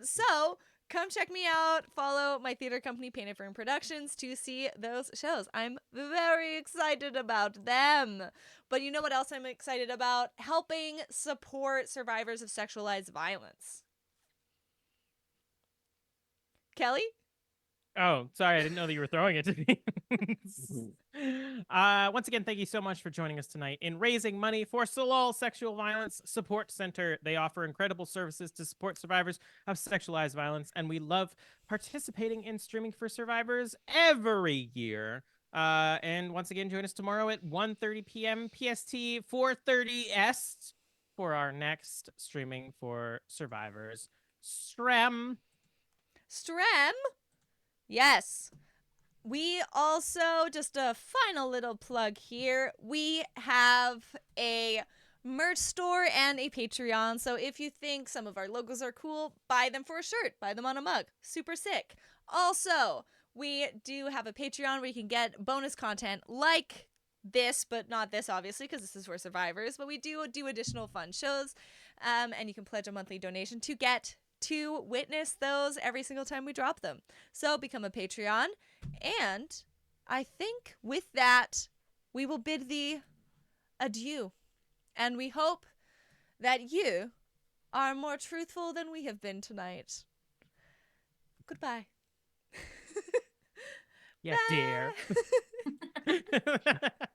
So come check me out. Follow my theater company, Painted Fern Productions, to see those shows. I'm very excited about them. But you know what else I'm excited about? Helping support survivors of sexualized violence. Kelly? Oh, sorry, I didn't know that you were throwing it to me. Once again, thank you so much for joining us tonight in raising money for Solol Sexual Violence Support Center. They offer incredible services to support survivors of sexualized violence, and we love participating in Streaming for Survivors every year. And once again, join us tomorrow at 1:30 p.m. PST, 4:30 EST for our next Streaming for Survivors Strem. Yes. We also, just a final little plug here, we have a merch store and a Patreon. So if you think some of our logos are cool, buy them for a shirt, buy them on a mug. Super sick. Also, we do have a Patreon where you can get bonus content like this, but not this, obviously, because this is for survivors. But we do additional fun shows, and you can pledge a monthly donation to witness those every single time we drop them. So become a Patreon. And I think with that, we will bid thee adieu. And we hope that you are more truthful than we have been tonight. Goodbye. Yeah, dear. Bye.